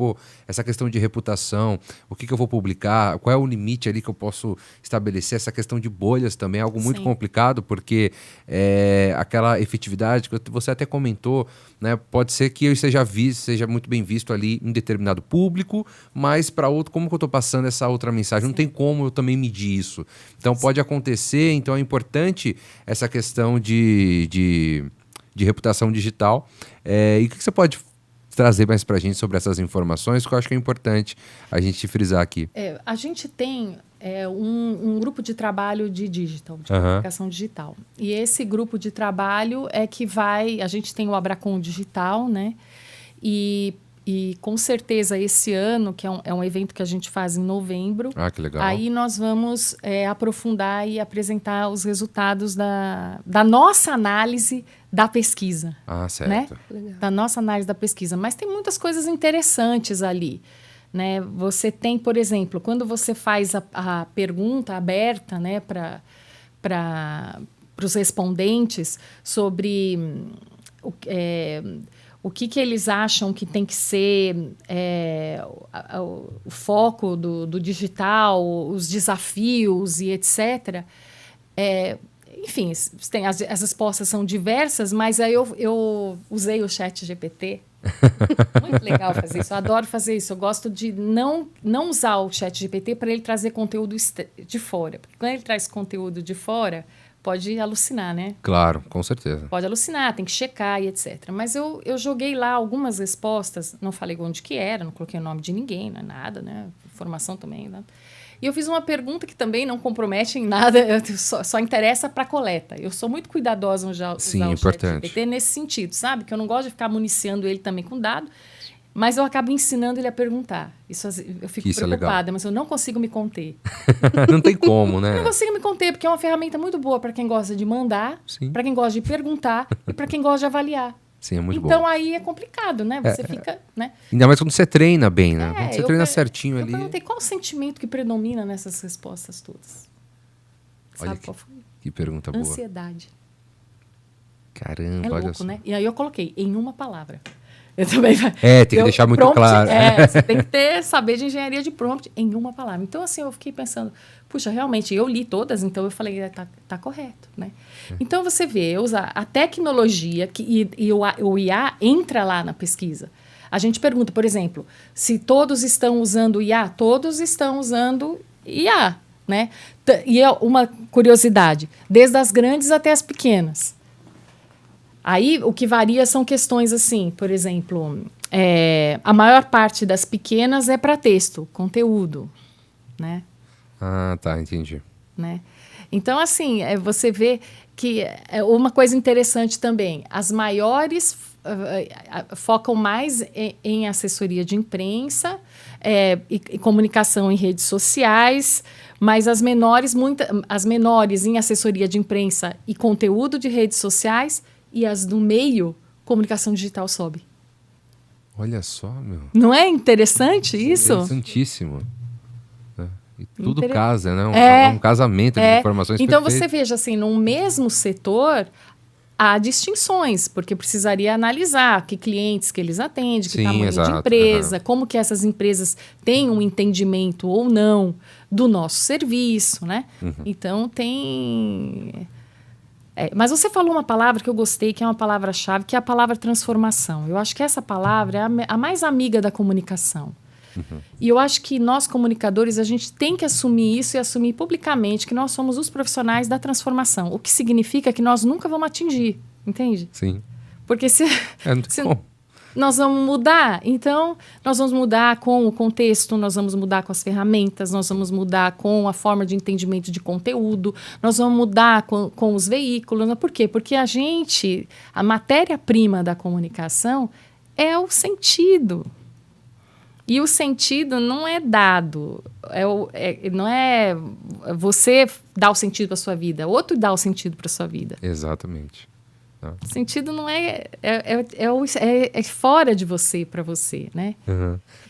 S1: essa questão de reputação, o que eu vou publicar, qual é o limite ali que eu posso estabelecer, essa questão de bolhas também é algo muito complicado, porque aquela efetividade que você até comentou, né? Pode ser que eu seja muito bem visto ali em determinado público, mas para outro, como que eu estou passando essa outra mensagem? Não tem como eu também medir isso. Então pode acontecer, então é importante essa questão de reputação digital. E o que você pode trazer mais para a gente sobre essas informações, que eu acho que é importante a gente frisar aqui?
S3: A gente tem um grupo de trabalho de digital, de comunicação digital. E esse grupo de trabalho é que a gente tem o Abracon Digital, né? E com certeza esse ano, que é um evento que a gente faz em novembro,
S1: que legal.
S3: Aí nós vamos aprofundar e apresentar os resultados da nossa análise da pesquisa.
S1: Certo.
S3: Né? Da nossa análise da pesquisa. Mas tem muitas coisas interessantes ali. Né? Você tem, por exemplo, quando você faz a pergunta aberta, né, para os respondentes sobre o que eles acham que tem que ser o foco do digital, os desafios e etc. Enfim, as respostas são diversas, mas aí eu usei o ChatGPT. Muito legal fazer isso, eu adoro fazer isso. Eu gosto de não usar o ChatGPT para ele trazer conteúdo de fora. Porque quando ele traz conteúdo de fora, pode alucinar, né?
S1: Claro, com certeza.
S3: Pode alucinar, tem que checar e etc. Mas eu joguei lá algumas respostas, não falei onde que era, não coloquei o nome de ninguém, não é nada, né? Informação também, né? E eu fiz uma pergunta que também não compromete em nada, só interessa para coleta. Eu sou muito cuidadosa em usar o ChatGPT nesse sentido, sabe? Que eu não gosto de ficar municiando ele também com dado, mas eu acabo ensinando ele a perguntar. Eu fico preocupada, mas eu não consigo me conter.
S1: Não tem como, né?
S3: Eu não consigo me conter, porque é uma ferramenta muito boa para quem gosta de mandar, para quem gosta de perguntar e para quem gosta de avaliar.
S1: Sim, é muito bom.
S3: Então aí é complicado, né? Você fica, né?
S1: Ainda mais quando você treina bem, né? Quando você treina certinho ali.
S3: Eu perguntei qual o sentimento que predomina nessas respostas todas.
S1: Olha
S3: Sabe qual foi?
S1: Que pergunta boa.
S3: Ansiedade.
S1: Caramba,
S3: olha
S1: só.
S3: Louco, né? E aí eu coloquei em uma palavra. Eu também.
S1: Tem que deixar muito claro.
S3: Você tem que saber de engenharia de prompt em uma palavra. Então, assim, eu fiquei pensando, puxa, realmente, eu li todas, então eu falei, tá correto, né? Então, você vê, usar a tecnologia e o IA entra lá na pesquisa. A gente pergunta, por exemplo, se todos estão usando IA, todos estão usando IA, né? E é uma curiosidade, desde as grandes até as pequenas. Aí, o que varia são questões assim, por exemplo, a maior parte das pequenas é para texto, conteúdo, né?
S1: Tá, entendi.
S3: Né? Então, assim, você vê que uma coisa interessante também, as maiores focam mais em assessoria de imprensa e comunicação em redes sociais, mas as menores em assessoria de imprensa e conteúdo de redes sociais, e as do meio, comunicação digital sobe.
S1: Olha só, meu.
S3: Não é interessante isso?
S1: Interessantíssimo. E tudo casa, né? Um casamento de informações
S3: Então,
S1: perfeito.
S3: você veja, assim, no mesmo setor, há distinções, porque precisaria analisar que clientes que eles atendem, que tamanho de empresa, como que essas empresas têm um entendimento ou não do nosso serviço, né? Então, tem... mas você falou uma palavra que eu gostei, que é uma palavra-chave, que é a palavra transformação. Eu acho que essa palavra é a mais amiga da comunicação. E eu acho que nós, comunicadores, a gente tem que assumir isso e assumir publicamente que nós somos os profissionais da transformação. O que significa que nós nunca vamos atingir, entende?
S1: Sim.
S3: Porque nós vamos mudar, então nós vamos mudar com o contexto, nós vamos mudar com as ferramentas, nós vamos mudar com a forma de entendimento de conteúdo, nós vamos mudar com os veículos. Por quê? Porque a matéria-prima da comunicação é o sentido. E o sentido não é dado, não é você dar o sentido para a sua vida, outro dá o sentido para a sua vida.
S1: Exatamente.
S3: O sentido não é fora de você, para você, né?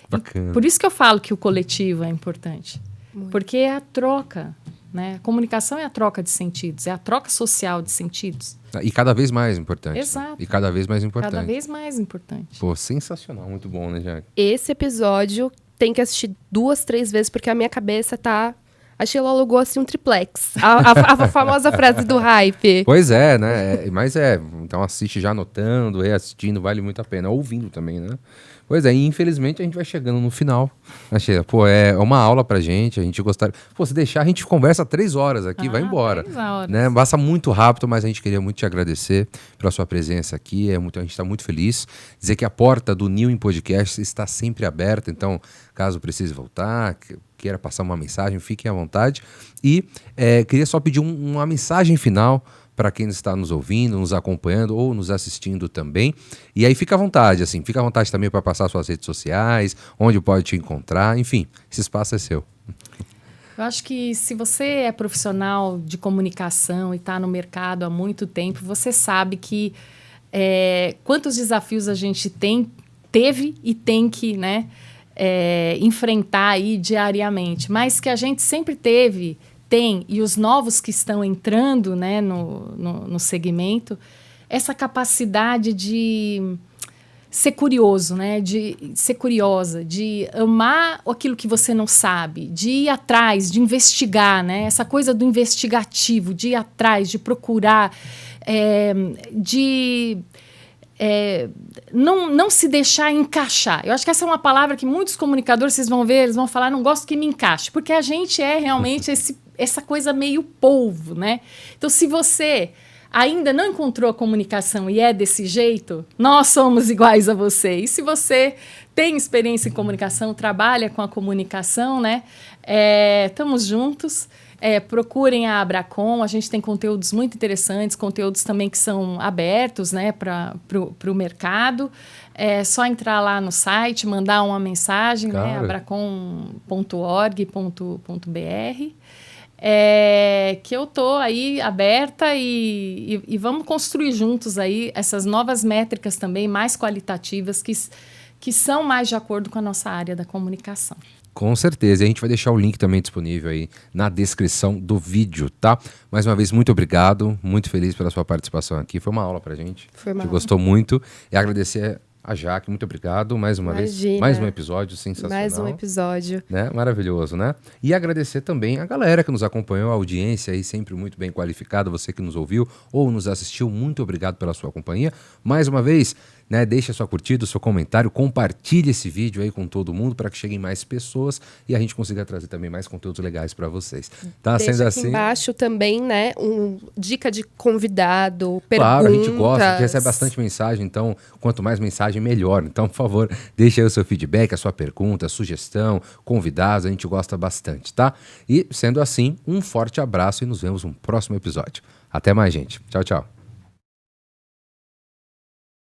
S1: Bacana.
S3: Por isso que eu falo que o coletivo é importante. Muito. Porque é a troca, né? A comunicação é a troca de sentidos, é a troca social de sentidos.
S1: E cada vez mais importante.
S3: Exato.
S1: Né? E cada vez mais importante.
S3: Cada vez mais importante.
S1: Pô, sensacional, muito bom, né, Jaque?
S2: Esse episódio tem que assistir 2, 3 vezes, porque a minha cabeça tá... A Sheila alugou assim um triplex. A famosa frase do hype.
S1: Pois é, né? Mas então assiste já anotando, reassistindo, vale muito a pena. Ouvindo também, né? Pois é, e infelizmente a gente vai chegando no final. Sheila, pô, é uma aula pra gente, a gente gostaria... Pô, se deixar, a gente conversa 3 horas aqui, vai embora.
S3: 3 horas.
S1: Né? Passa muito rápido, mas a gente queria muito te agradecer pela sua presença aqui. A gente está muito feliz. Dizer que a porta do New in Podcast está sempre aberta, então, caso precise voltar, queira passar uma mensagem, fiquem à vontade. E queria só pedir uma mensagem final para quem está nos ouvindo, nos acompanhando ou nos assistindo também. E aí fica à vontade, assim, fica à vontade também para passar suas redes sociais, onde pode te encontrar, enfim, esse espaço é seu.
S3: Eu acho que se você é profissional de comunicação e está no mercado há muito tempo, você sabe que quantos desafios a gente teve e tem que, né, enfrentar aí diariamente, mas que a gente sempre tem, e os novos que estão entrando, né, no segmento, essa capacidade de ser curioso, né, de ser curiosa, de amar aquilo que você não sabe, de ir atrás, de investigar, né, essa coisa do investigativo, de ir atrás, de procurar, não se deixar encaixar. Eu acho que essa é uma palavra que muitos comunicadores, vocês vão ver, eles vão falar, não gosto que me encaixe, porque a gente é realmente essa coisa meio polvo, né? Então, se você ainda não encontrou a comunicação e é desse jeito, nós somos iguais a você. E se você tem experiência em comunicação, trabalha com a comunicação, né? Estamos juntos. Procurem a Abracon, a gente tem conteúdos muito interessantes, conteúdos também que são abertos, né, para o mercado. É só entrar lá no site, mandar uma mensagem, né, abracon.org.br, que eu estou aí aberta e vamos construir juntos aí essas novas métricas também mais qualitativas que são mais de acordo com a nossa área da comunicação.
S1: Com certeza, e a gente vai deixar o link também disponível aí na descrição do vídeo, tá? Mais uma vez, muito obrigado, muito feliz pela sua participação aqui, foi uma aula pra gente.
S2: Foi uma
S1: aula.
S2: aula.
S1: Gostou muito, e agradecer a Jaque, muito obrigado, mais uma vez, mais um episódio sensacional.
S2: Mais um episódio.
S1: Né? Maravilhoso, né? E agradecer também a galera que nos acompanhou, a audiência aí sempre muito bem qualificada, você que nos ouviu ou nos assistiu, muito obrigado pela sua companhia. Mais uma vez, né, deixe a sua curtida, o seu comentário, compartilhe esse vídeo aí com todo mundo para que cheguem mais pessoas e a gente consiga trazer também mais conteúdos legais para vocês. Tá
S2: Deixa
S1: sendo
S2: aqui
S1: assim.
S2: embaixo também, né, dica de convidado, perguntas.
S1: Claro, a gente gosta, a gente recebe bastante mensagem, então quanto mais mensagem, melhor. Então, por favor, deixe aí o seu feedback, a sua pergunta, a sugestão, convidados, a gente gosta bastante, tá? E sendo assim, um forte abraço e nos vemos no próximo episódio. Até mais, gente. Tchau, tchau.